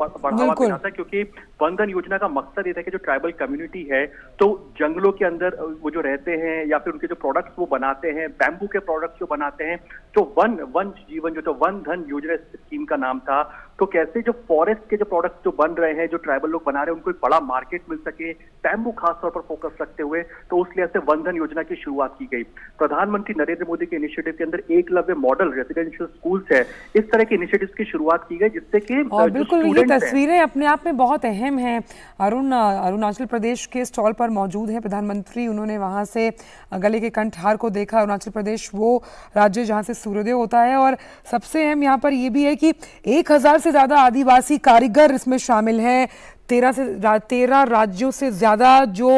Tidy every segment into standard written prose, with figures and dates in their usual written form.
बढ़ावा देना था, क्योंकि वन धन योजना का मकसद ये था कि जो ट्राइबल कम्युनिटी है तो जंगलों के अंदर वो जो रहते हैं या फिर उनके जो प्रोडक्ट्स वो बनाते हैं, बैम्बू के प्रोडक्ट्स जो बनाते हैं, तो वन जीवन जो तो वन धन योजना स्कीम का नाम था। तो कैसे जो फॉरेस्ट के जो प्रोडक्ट्स जो बन रहे हैं, जो ट्राइबल लोग बना रहे हैं, उनको एक बड़ा मार्केट मिल सके, बैम्बू खास तौर पर फोकस रखते हुए, तो उस लिहाज से वन धन योजना की शुरुआत की गई। प्रधानमंत्री नरेंद्र मोदी के इनिशिएटिव के अंदर एकलव्य मॉडल रेसिडेंशियल स्कूल्स है, इस तरह के इनिशिएटिव्स की शुरुआत की गई, जिससे कि बिल्कुल ये तस्वीरें अपने आप में बहुत अहम हैं। अरुणाचल प्रदेश के स्टॉल पर मौजूद है प्रधानमंत्री, उन्होंने वहां से गले के कंठहार को देखा। अरुणाचल प्रदेश वो राज्य जहां से सूर्योदय होता है, और सबसे अहम यहाँ पर ये भी है कि 1000 से ज्यादा आदिवासी कारीगर इसमें शामिल हैं। 13 राज्यों से ज्यादा जो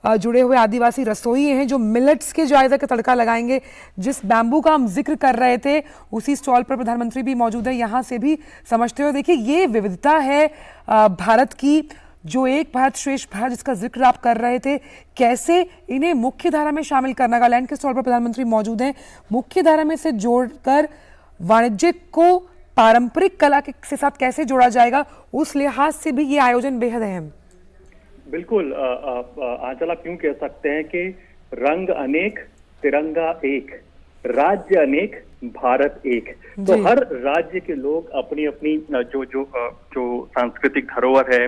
जुड़े हुए आदिवासी रसोई हैं, जो मिलेट्स के जायजा का तड़का लगाएंगे। जिस बैम्बू का हम जिक्र कर रहे थे, उसी स्टॉल पर प्रधानमंत्री भी मौजूद है। यहाँ से भी समझते हुए देखिए, ये विविधता है भारत की, जो एक भारत श्रेष्ठ भारत जिसका जिक्र आप कर रहे थे, कैसे इन्हें मुख्य धारा में शामिल करना। नागालैंड के स्टॉल पर प्रधानमंत्री मौजूद हैं। मुख्य धारा में से जोड़कर वाणिज्य को पारंपरिक कला के साथ कैसे जोड़ा जाएगा, उस लिहाज से भी ये आयोजन बेहद अहम। बिल्कुल आंचल, आप यूं कह सकते हैं कि रंग अनेक तिरंगा एक, राज्य अनेक भारत एक। तो हर राज्य के लोग अपनी अपनी जो सांस्कृतिक धरोहर है,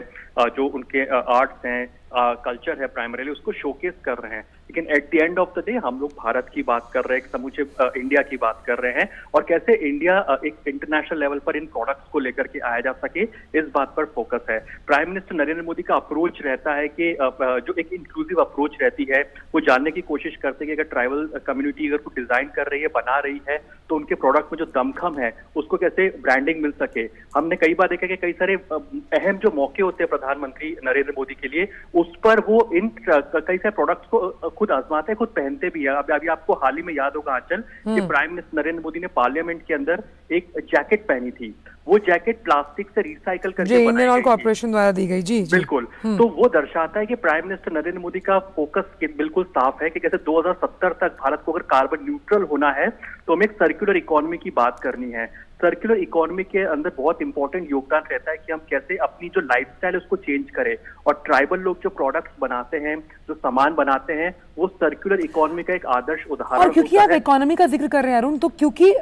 जो उनके आर्ट्स हैं, कल्चर है, प्राइमरीली उसको शोकेस कर रहे हैं। लेकिन at the end of the day हम लोग भारत की बात कर रहे हैं, समूचे इंडिया की बात कर रहे हैं, और कैसे इंडिया एक इंटरनेशनल लेवल पर इन प्रोडक्ट्स को लेकर के आया जा सके, इस बात पर फोकस है। प्राइम मिनिस्टर नरेंद्र मोदी का अप्रोच रहता है कि जो एक इंक्लूसिव अप्रोच रहती है, वो जानने की कोशिश करते हैं कि अगर ट्राइबल कम्युनिटी अगर कुछ डिजाइन कर रही है, बना रही है, तो उनके प्रोडक्ट में जो दमखम है उसको कैसे ब्रांडिंग मिल सके। हमने कई बार देखा कि कई सारे अहम जो मौके होते हैं प्रधानमंत्री नरेंद्र मोदी के लिए, उस पर वो इन कई सारे प्रोडक्ट्स को खुद आजमाते हैं, खुद पहनते भी है। अभी आपको हाल ही में याद होगा आंचल कि प्राइम मिनिस्टर नरेंद्र मोदी ने पार्लियामेंट के अंदर एक जैकेट पहनी थी। वो जैकेट प्लास्टिक से रिसाइकल करके इंडियन ऑयल कॉर्पोरेशन द्वारा दी गई। जी बिल्कुल। तो वो दर्शाता है कि प्राइम मिनिस्टर नरेंद्र मोदी का फोकस बिल्कुल साफ है कि कैसे 2070 तक भारत को अगर कार्बन न्यूट्रल होना है, तो हमें एक सर्कुलर इकोनॉमी की बात करनी है। सर्कुलर इकोनॉमी के अंदर बहुत इंपॉर्टेंट योगदान रहता है कि हम कैसे अपनी जो लाइफस्टाइल है उसको चेंज करें, और ट्राइबल लोग जो प्रोडक्ट्स बनाते हैं, जो सामान बनाते हैं, वो सर्कुलर इकोनॉमी का एक आदर्श उदाहरण। और क्योंकि आप इकोनॉमी का जिक्र कर रहे हैं अरुण, तो क्योंकि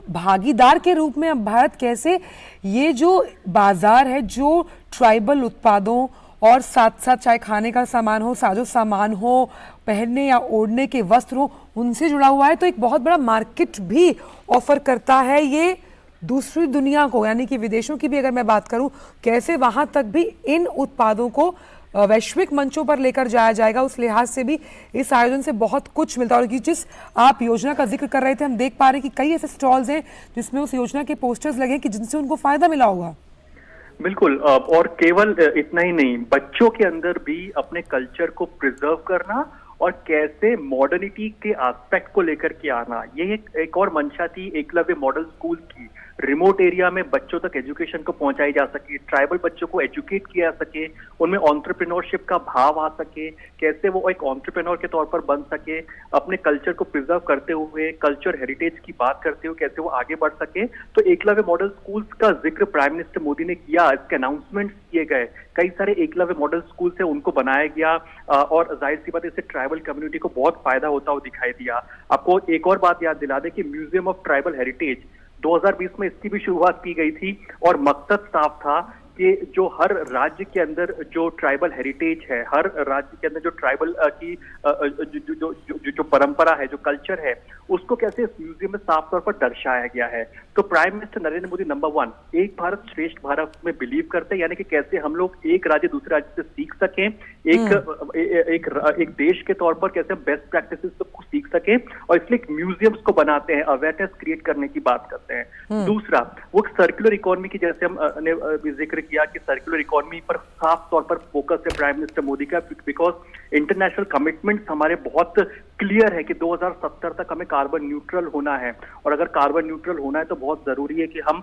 भागीदार के रूप में अब भारत कैसे ये जो बाजार है, जो ट्राइबल उत्पादों और साथ साथ चाहे खाने का सामान हो, साजो सामान हो, पहनने या ओढ़ने के वस्त्र हो, उनसे जुड़ा हुआ है, तो एक बहुत बड़ा मार्केट भी ऑफर करता है ये दूसरी दुनिया को, यानी कि विदेशों की भी अगर मैं बात करूं, कैसे वहां तक भी इन उत्पादों को वैश्विक मंचों पर लेकर जाया जाएगा। उस लिहाज से भी इस आयोजन से बहुत कुछ मिलता है। और जिस आप योजना का जिक्र कर रहे थे, हम देख पा रहे हैं कि कई ऐसे स्टॉल्स हैं जिसमें उस योजना के पोस्टर्स लगे कि जिनसे उनको फायदा मिला होगा। बिल्कुल, और केवल इतना ही नहीं, बच्चों के अंदर भी अपने कल्चर को प्रिजर्व करना और कैसे मॉडर्निटी के एस्पेक्ट को लेकर के आना, ये एक और मंशा थी एकलव्य मॉडल स्कूल की। रिमोट एरिया में बच्चों तक एजुकेशन को पहुंचाई जा सके, ट्राइबल बच्चों को एजुकेट किया जा सके, उनमें एंटरप्रेन्योरशिप का भाव आ सके, कैसे वो एक एंटरप्रेन्योर के तौर पर बन सके, अपने कल्चर को प्रिजर्व करते हुए, कल्चर हेरिटेज की बात करते हुए कैसे वो आगे बढ़ सके। तो एकलव्य मॉडल स्कूल्स का जिक्र प्राइम मिनिस्टर मोदी ने किया, इसके अनाउंसमेंट किए गए, कई सारे एकलव्य मॉडल स्कूल से उनको बनाया गया, और जाहिर सी बात है इससे ट्राइबल कम्युनिटी को बहुत फायदा होता हुआ दिखाई दिया। आपको एक और बात याद दिला दे कि म्यूजियम ऑफ ट्राइबल हेरिटेज 2020 में इसकी भी शुरुआत की गई थी, और मकसद साफ था कि जो हर राज्य के अंदर जो ट्राइबल हेरिटेज है, हर राज्य के अंदर जो ट्राइबल की जो परंपरा है, जो कल्चर है, उसको कैसे इस म्यूजियम में साफ तौर पर दर्शाया गया है। तो prime minister Narendra Modi number 1 एक भारत श्रेष्ठ भारत में बिलीव करते हैं, यानी कि कैसे हम लोग एक राज्य दूसरे राज्य से सीख सकें, एक देश के तौर पर कैसे हम बेस्ट प्रैक्टिसेस को सीख सकें, और इसलिए म्यूजियम्स को बनाते हैं, अवेयरनेस क्रिएट करने की बात करते हैं। दूसरा, वो सर्कुलर इकोनॉमी की, जैसे हमने जिक्र किया कि सर्कुलर इकोनॉमी पर साफ तौर पर फोकस है प्राइम मिनिस्टर मोदी का, बिकॉज इंटरनेशनल कमिटमेंट्स हमारे बहुत क्लियर है कि 2070 तक हमें कार्बन न्यूट्रल होना है, और अगर कार्बन न्यूट्रल होना है तो बहुत जरूरी है कि हम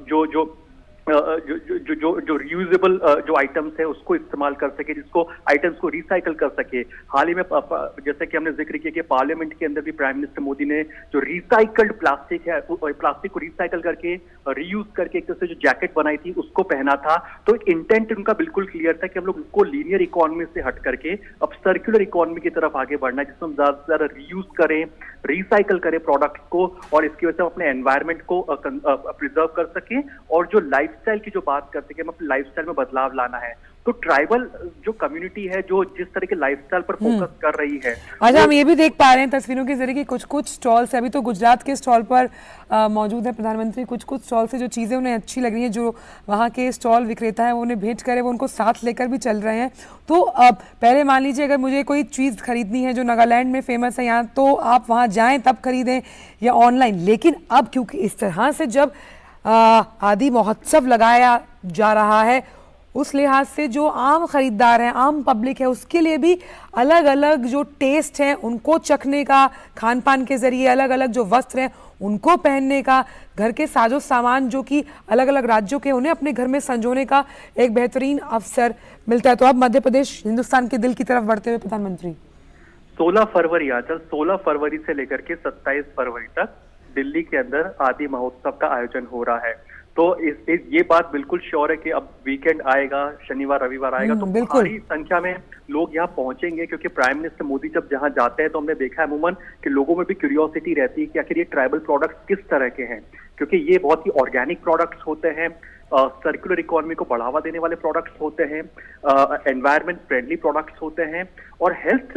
जो जो जो जो जो रियूजेबल जो आइटम्स है उसको इस्तेमाल कर सके, जिसको आइटम्स को रिसाइकल कर सके। हाल ही में जैसे कि हमने जिक्र किया कि पार्लियामेंट के अंदर भी प्राइम मिनिस्टर मोदी ने जो रिसाइकल्ड प्लास्टिक है, प्लास्टिक को रिसाइकल करके रीयूज करके एक तरह से जो जैकेट बनाई थी उसको पहना था। तो इंटेंट उनका बिल्कुल क्लियर था कि हम लोग उसको लीनियर इकोनॉमी से हट करके अब सर्कुलर इकोनॉमी की तरफ आगे बढ़ना है, जिसमें हम ज्यादा से ज्यादा रीयूज करें, रिसाइकल करें प्रोडक्ट को, और इसकी वजह से हम अपने एनवायरमेंट को प्रिजर्व कर सकें, और जो लाइफस्टाइल की जो बात करते हैं कि हम अपने लाइफस्टाइल में बदलाव लाना है। तो ट्राइबल जो कम्युनिटी है जो जिस तरह के लाइफस्टाइल पर फोकस कर रही है, अच्छा, हम ये भी देख पा रहे हैं तस्वीरों के जरिए कि कुछ कुछ स्टॉल से, अभी तो गुजरात के स्टॉल पर मौजूद है प्रधानमंत्री, कुछ कुछ स्टॉल से जो चीज़ें उन्हें अच्छी लग रही हैं, जो वहाँ के स्टॉल विक्रेता है वो उन्हें भेंट करे, वो उनको साथ लेकर भी चल रहे हैं। तो पहले मान लीजिए अगर मुझे कोई चीज़ खरीदनी है जो नागालैंड में फेमस है यहाँ, तो आप वहाँ जाएँ तब खरीदें या ऑनलाइन। लेकिन अब क्योंकि इस तरह से जब आदि महोत्सव लगाया जा रहा है, उस लिहाज से जो आम खरीदार हैं, आम पब्लिक है, उसके लिए भी अलग अलग जो टेस्ट हैं उनको चखने का, खान पान के जरिए अलग अलग जो वस्त्र हैं उनको पहनने का, घर के साजो सामान जो कि अलग अलग राज्यों के, उन्हें अपने घर में संजोने का एक बेहतरीन अवसर मिलता है। तो अब मध्य प्रदेश हिंदुस्तान के दिल की तरफ बढ़ते हुए प्रधानमंत्री 16 फरवरी आचल 16 फरवरी से लेकर के 27 फरवरी तक दिल्ली के अंदर आदि महोत्सव का आयोजन हो रहा है। तो ये बात बिल्कुल श्योर है कि अब वीकेंड आएगा, शनिवार रविवार आएगा, तो भारी संख्या में लोग यहाँ पहुंचेंगे, क्योंकि प्राइम मिनिस्टर मोदी जब जहाँ जाते हैं तो हमने देखा है अमूमन कि लोगों में भी क्यूरियोसिटी रहती है कि आखिर ये ट्राइबल प्रोडक्ट्स किस तरह के हैं, क्योंकि ये बहुत ही ऑर्गेनिक प्रोडक्ट्स होते हैं, सर्कुलर इकोनॉमी को बढ़ावा देने वाले प्रोडक्ट्स होते हैं, एनवायरमेंट फ्रेंडली प्रोडक्ट्स होते हैं, और हेल्थ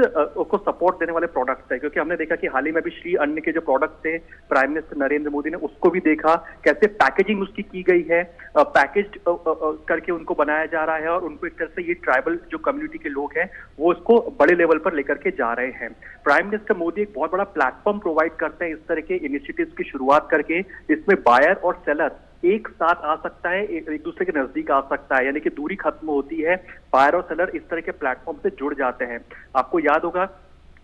को सपोर्ट देने वाले प्रोडक्ट्स है। क्योंकि हमने देखा कि हाल ही में भी श्री अन्न के जो प्रोडक्ट्स थे, प्राइम मिनिस्टर नरेंद्र मोदी ने उसको भी देखा कैसे पैकेजिंग उसकी की गई है, पैकेज करके उनको बनाया जा रहा है, और उनको एक तरह से ये ट्राइबल जो कम्युनिटी के लोग हैं वो इसको बड़े लेवल पर लेकर के जा रहे हैं। प्राइम मिनिस्टर मोदी एक बहुत बड़ा प्लेटफॉर्म प्रोवाइड करते हैं इस तरह के इनिशिएटिव्स की शुरुआत करके, इसमें बायर और सेलर एक साथ आ सकता है, एक दूसरे के नजदीक आ सकता है, यानी कि दूरी खत्म होती है, बायर और सेलर इस तरह के प्लेटफॉर्म से जुड़ जाते हैं। आपको याद होगा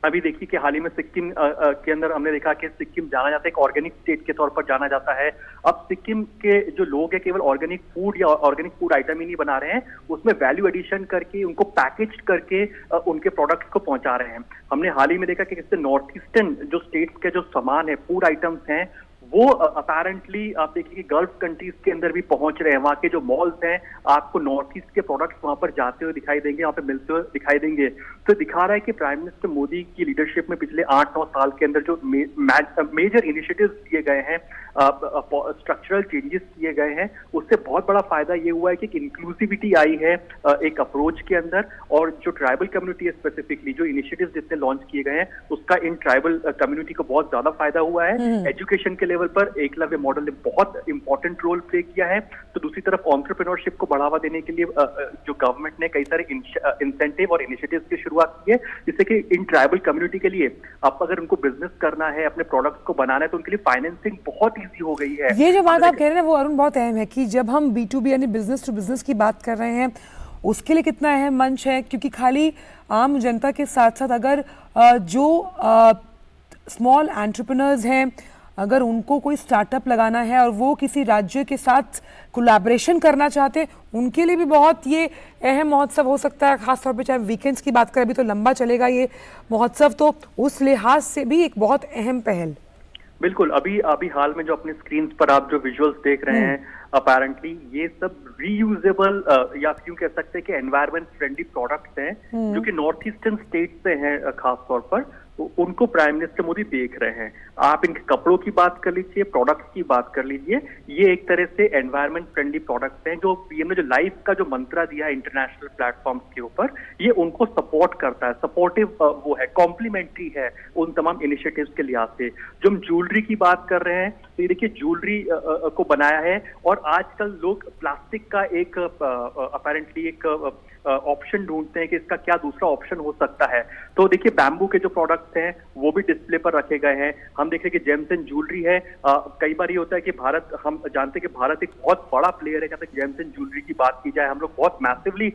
अभी देखिए कि हाल ही में सिक्किम के अंदर हमने देखा कि सिक्किम जाना जाता है एक ऑर्गेनिक स्टेट के तौर पर जाना जाता है। अब सिक्किम के जो लोग हैं केवल ऑर्गेनिक फूड या ऑर्गेनिक फूड आइटम ही नहीं बना रहे हैं, उसमें वैल्यू एडिशन करके उनको पैकेज करके उनके प्रोडक्ट्स को पहुंचा रहे हैं। हमने हाल ही में देखा कि इससे नॉर्थ ईस्टर्न जो स्टेट्स के जो सामान है, फूड आइटम्स हैं, वो अपेरेंटली आप देखिए कि गल्फ कंट्रीज के अंदर भी पहुंच रहे हैं। वहाँ के जो मॉल्स हैं, आपको नॉर्थ ईस्ट के प्रोडक्ट्स वहां पर जाते हुए दिखाई देंगे, वहां पे मिलते हुए दिखाई देंगे। तो दिखा रहा है कि प्राइम मिनिस्टर मोदी की लीडरशिप में पिछले 8-9 साल के अंदर जो मेजर इनिशिएटिव्स किए गए हैं, स्ट्रक्चरल चेंजेस किए गए हैं, उससे बहुत बड़ा फायदा ये हुआ है कि इंक्लूसिविटी आई है एक अप्रोच के अंदर, और जो ट्राइबल कम्युनिटी है स्पेसिफिकली जो इनिशिएटिव्स जितने लॉन्च किए गए हैं उसका इन ट्राइबल कम्युनिटी को बहुत ज्यादा फायदा हुआ है। एजुकेशन के लेवल पर एकलव्य मॉडल ने बहुत इंपॉर्टेंट रोल प्ले किया है। तो दूसरी तरफ एंटरप्रेन्योरशिप को बढ़ावा देने के लिए जो गवर्नमेंट ने कई सारे इंसेंटिव और इनिशिएटिव्स की शुरुआत की है, जिससे कि इन ट्राइबल कम्युनिटी के लिए अब अगर उनको बिजनेस करना है, अपने प्रोडक्ट्स को बनाना है, तो उनके लिए फाइनेंसिंग बहुत ईजी हो गई है। ये जो बात आप कह रहे हैं वो अरुण बहुत अहम है कि जब हम B2B यानी बिजनेस टू बिजनेस की बात कर रहे हैं, उसके लिए कितना अहम मंच है, क्योंकि खाली आम जनता के साथ साथ अगर जो स्मॉल एंटरप्रेन्योर्स हैं, अगर उनको कोई स्टार्टअप लगाना है और वो किसी राज्य के साथ कोलैबोरेशन करना चाहते हैं, उनके लिए भी बहुत ये अहम महोत्सव हो सकता है। खासतौर पे चाहे वीकेंड्स की बात करें, अभी तो लंबा चलेगा ये महोत्सव, तो उस लिहाज से भी एक बहुत अहम पहल। बिल्कुल, अभी हाल में जो अपने स्क्रीन पर आप जो विजुअल्स देख रहे हैं, अपेरेंटली ये सब रीयूजेबल या क्यों कह सकते हैं कि एनवायरमेंट फ्रेंडली प्रोडक्ट्स हैं, जो कि नॉर्थ ईस्टर्न स्टेट से हैं खास तौर पर, तो उनको प्राइम मिनिस्टर मोदी देख रहे हैं। आप इनके कपड़ों की बात कर लीजिए, प्रोडक्ट्स की बात कर लीजिए, ये एक तरह से एनवायरमेंट फ्रेंडली प्रोडक्ट्स हैं। जो पीएम ने जो लाइफ का जो मंत्रा दिया है इंटरनेशनल प्लेटफॉर्म्स के ऊपर, ये उनको सपोर्ट करता है, सपोर्टिव वो है, कॉम्प्लीमेंट्री है उन तमाम इनिशिएटिव्स के लिहाज से। जो हम ज्वेलरी की बात कर रहे हैं, तो ये देखिए ज्वेलरी को बनाया है, और आजकल लोग प्लास्टिक का एक अपेरेंटली एक ऑप्शन ढूंढते हैं कि इसका क्या दूसरा ऑप्शन हो सकता है। तो देखिए बैम्बू के जो प्रोडक्ट्स प्रोडक्ट्स हैं वो भी डिस्प्ले पर रखे गए हैं। हम देख रहे हैं कि जेम्स एंड ज्वेलरी है। कई बार ये होता है कि भारत, हम जानते हैं कि भारत एक बहुत बड़ा प्लेयर है जहाँ तक जेम्स एंड ज्वेलरी की बात की जाए। हम लोग बहुत मैसिवली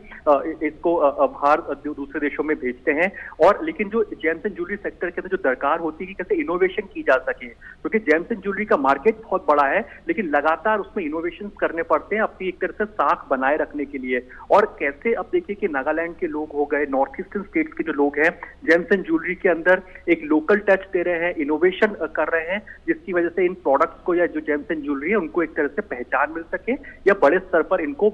इसको बाहर दूसरे देशों में भेजते हैं। और लेकिन जो जेम्स एंड ज्वेलरी सेक्टर के अंदर जो दरकार होती है कि कैसे इनोवेशन की जा सके, क्योंकि जेम्स एंड ज्वेलरी का मार्केट बहुत बड़ा है, लेकिन लगातार उसमें इनोवेशन करने पड़ते हैं अपनी एक तरह से साख बनाए रखने के लिए। और कैसे अब देखिए कि नागालैंड के लोग हो गए, नॉर्थ ईस्टर्न स्टेट्स के जो लोग हैं, जेम्स एंड ज्वेलरी के अंदर एक लोकल टच दे रहे हैं, इनोवेशन कर रहे हैं, जिसकी वजह से इन प्रोडक्ट्स को या जो जेम्स एंड ज्वेलरी है उनको एक तरह से पहचान मिल सके या बड़े स्तर पर इनको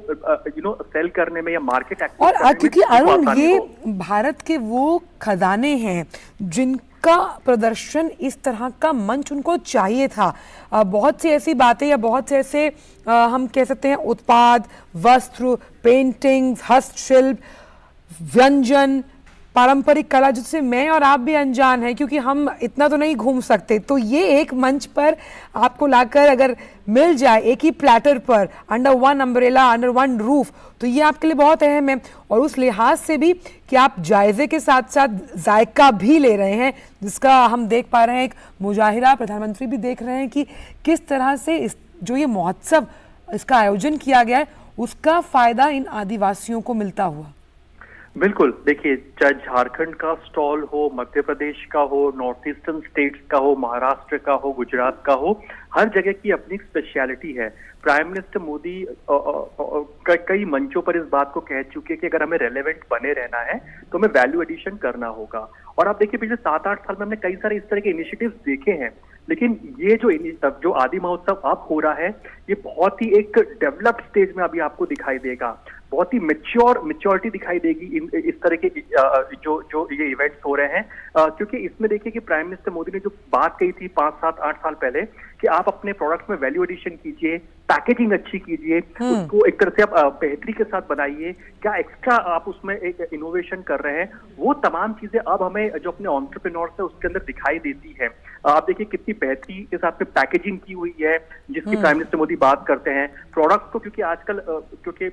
सेल करने में या मार्केट एक्सेस करने में क्योंकि अरुण, ये भारत के वो खजाने हैं जिनका प्रदर्शन इस तरह का मंच उनको चाहिए था। बहुत सी ऐसी बातें या बहुत से ऐसे हम कह सकते हैं उत्पाद, वस्त्र, पेंटिंग्स, हस्तशिल्प, व्यंजन, पारंपरिक कला जिससे मैं और आप भी अनजान हैं, क्योंकि हम इतना तो नहीं घूम सकते। तो ये एक मंच पर आपको लाकर अगर मिल जाए एक ही प्लेटर पर, under one umbrella, under one roof, तो ये आपके लिए बहुत अहम है। और उस लिहाज से भी कि आप जायजे के साथ साथ जायका भी ले रहे हैं, जिसका हम देख पा रहे हैं, एक मुजाहिरा प्रधानमंत्री भी देख रहे हैं कि किस तरह से इस जो ये महोत्सव इसका आयोजन किया गया है उसका फायदा इन आदिवासियों को मिलता हुआ। बिल्कुल, देखिए चाहे झारखंड का स्टॉल हो, मध्य प्रदेश का हो, नॉर्थ ईस्टर्न स्टेट्स का हो, महाराष्ट्र का हो, गुजरात का हो, हर जगह की अपनी स्पेशलिटी है। प्राइम मिनिस्टर मोदी कई मंचों पर इस बात को कह चुके हैं कि अगर हमें रेलेवेंट बने रहना है तो हमें वैल्यू एडिशन करना होगा। और आप देखिए पिछले 7-8 साल में हमने कई सारे इस तरह के इनिशिएटिव्स देखे हैं, लेकिन ये जो आदि महोत्सव अब हो रहा है ये बहुत ही एक डेवलप्ड स्टेज में अभी आपको दिखाई देगा, बहुत ही मैच्योरिटी दिखाई देगी इस तरह के जो ये इवेंट्स हो रहे हैं। क्योंकि इसमें देखिए कि प्राइम मिनिस्टर मोदी ने जो बात कही थी 5-7-8 साल पहले कि आप अपने प्रोडक्ट में वैल्यू एडिशन कीजिए, पैकेजिंग अच्छी कीजिए, उसको एक तरह से आप बेहतरी के साथ बनाइए, क्या एक्स्ट्रा आप उसमें एक इनोवेशन कर रहे हैं, वो तमाम चीजें अब हमें जो अपने एंटरप्रेन्योर्स है उसके अंदर दिखाई देती है। आप देखिए कितनी बेहतरी के साथ में पैकेजिंग की हुई है जिसकी प्राइम मिनिस्टर मोदी बात करते हैं। प्रोडक्ट्स को क्योंकि आजकल क्योंकि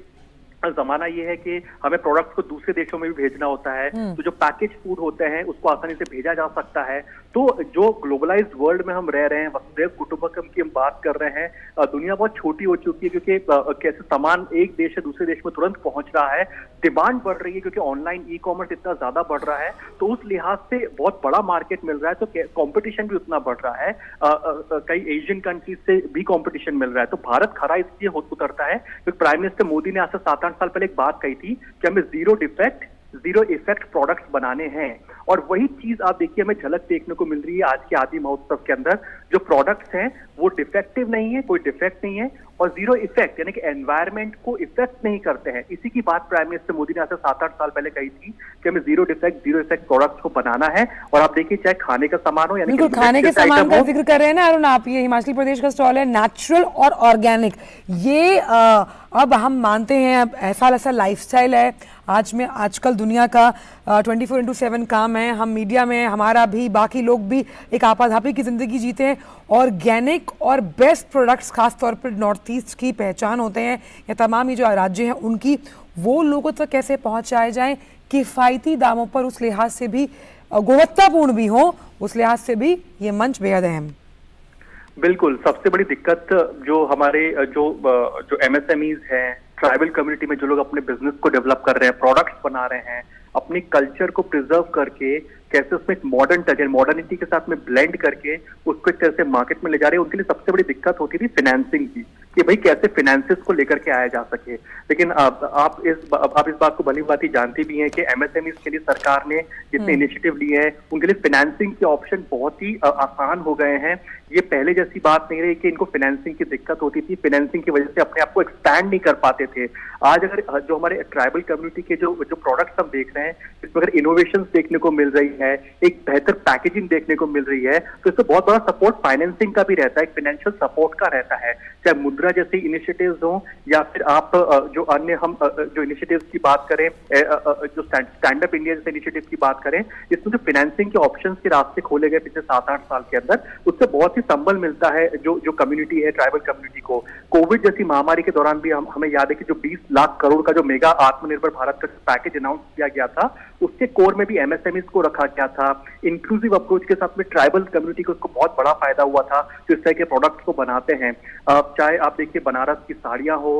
जमाना ये है कि हमें प्रोडक्ट्स को दूसरे देशों में भी भेजना होता है, तो जो पैकेज फूड होते हैं उसको आसानी से भेजा जा सकता है। तो जो ग्लोबलाइज्ड वर्ल्ड में हम रह रहे हैं, वसुधैव कुटुंबकम की हम बात कर रहे हैं, दुनिया बहुत छोटी हो चुकी है क्योंकि कैसे सामान एक देश से दूसरे देश में तुरंत पहुंच रहा है, डिमांड बढ़ रही है क्योंकि ऑनलाइन ई कॉमर्स इतना ज्यादा बढ़ रहा है, तो उस लिहाज से बहुत बड़ा मार्केट मिल रहा है, तो कॉम्पिटिशन भी उतना बढ़ रहा है। कई एशियन कंट्रीज से भी कॉम्पिटिशन मिल रहा है, तो भारत खरा इसलिए उतरता है क्योंकि प्राइम मिनिस्टर मोदी ने आज से 7-8 साल पहले एक बात कही थी कि हमें zero defect zero effect products बनाने हैं। और वही चीज आप देखिए हमें झलक देखने को मिल रही है आज के आदि महोत्सव के अंदर। जो प्रोडक्ट्स हैं वो डिफेक्टिव नहीं है, कोई डिफेक्ट नहीं है, और जीरो इफेक्ट यानी कि एनवायरमेंट को इफेक्ट नहीं करते हैं। इसी की बात प्राइम मिनिस्टर मोदी ने आज से 7-8 साल पहले कही थी कि हमें जीरो इफेक्ट प्रोडक्ट्स को बनाना है। और आप देखिए चाहे खाने का सामान हो, यानी खाने के सामान का जिक्र कर रहे हैं ना अरुण आप, ये हिमाचल प्रदेश का स्टॉल है नेचुरल और ऑर्गेनिक। ये अब हम मानते हैं ऐसा लाइफस्टाइल है आजकल दुनिया का 24/7 काम है, हम मीडिया में हमारा भी बाकी लोग भी एक आपाधापी की जिंदगी जीते हैं। ऑर्गेनिक और बेस्ट प्रोडक्ट्स खास तौर पर नॉर्थ ईस्ट की पहचान होते हैं या तमाम ये जो राज्य हैं उनकी, वो लोगों तक कैसे पहुंचाए जाएं किफायती दामों पर, उस लिहाज से भी गुणवत्तापूर्ण भी हो, उस लिहाज से भी ये मंच बेहद अहम। बिल्कुल, सबसे बड़ी दिक्कत जो हमारे जो एमएसएमईज हैं, ट्राइबल कम्युनिटी में जो लोग अपने बिजनेस को डेवलप कर रहे हैं, प्रोडक्ट्स बना रहे हैं, अपनी कल्चर को प्रिजर्व करके कैसे उसमें एक मॉडर्न टच है, मॉडर्निटी के साथ में ब्लेंड करके उसको एक तरह से मार्केट में ले जा रहे हैं, उनके लिए सबसे बड़ी दिक्कत होती थी फाइनेंसिंग की, कि भाई कैसे फाइनेंसेस को लेकर के आया जा सके। लेकिन आप इस बात को भली भांति जानती भी हैं कि एमएसएमईज के लिए सरकार ने जितने इनिशिएटिव लिए हैं उनके लिए फाइनेंसिंग के ऑप्शन बहुत ही आसान हो गए हैं। ये पहले जैसी बात नहीं रही कि इनको फाइनेंसिंग की दिक्कत होती थी, फाइनेंसिंग की वजह से अपने आप को एक्सपैंड नहीं कर पाते थे। आज अगर जो हमारे ट्राइबल कम्युनिटी के जो प्रोडक्ट्स हम देख रहे हैं, इसमें अगर इनोवेशन देखने को मिल रही है, एक बेहतर पैकेजिंग देखने को मिल रही है, तो इससे बहुत बड़ा सपोर्ट फाइनेंसिंग का भी रहता है, एक फाइनेंशियल सपोर्ट का रहता है, चाहे मुद्रा जैसे इनिशिएटिव्स हों या फिर आप जो अन्य हम जो इनिशिएटिव्स की बात करें, जो स्टैंड अप इंडिया जैसे इनिशिएटिव की बात करें, इसमें जो फाइनेंसिंग के ऑप्शंस के रास्ते खोले गए पिछले 7-8 साल के अंदर, उससे बहुत ही संबल मिलता है जो कम्युनिटी है, ट्राइबल कम्युनिटी को। कोविड जैसी महामारी के दौरान भी हमें याद है कि जो 20 लाख करोड़ का जो मेगा आत्मनिर्भर भारत का पैकेज अनाउंस किया गया था, उसके कोर में भी एमएसएमईज को रखा गया था। इंक्लूसिव अप्रोच के साथ में ट्राइबल कम्युनिटी को उसको बहुत बड़ा फायदा हुआ था जो इस तरह के प्रोडक्ट्स को बनाते हैं। चाहे आप देखिए बनारस की साड़ियां हो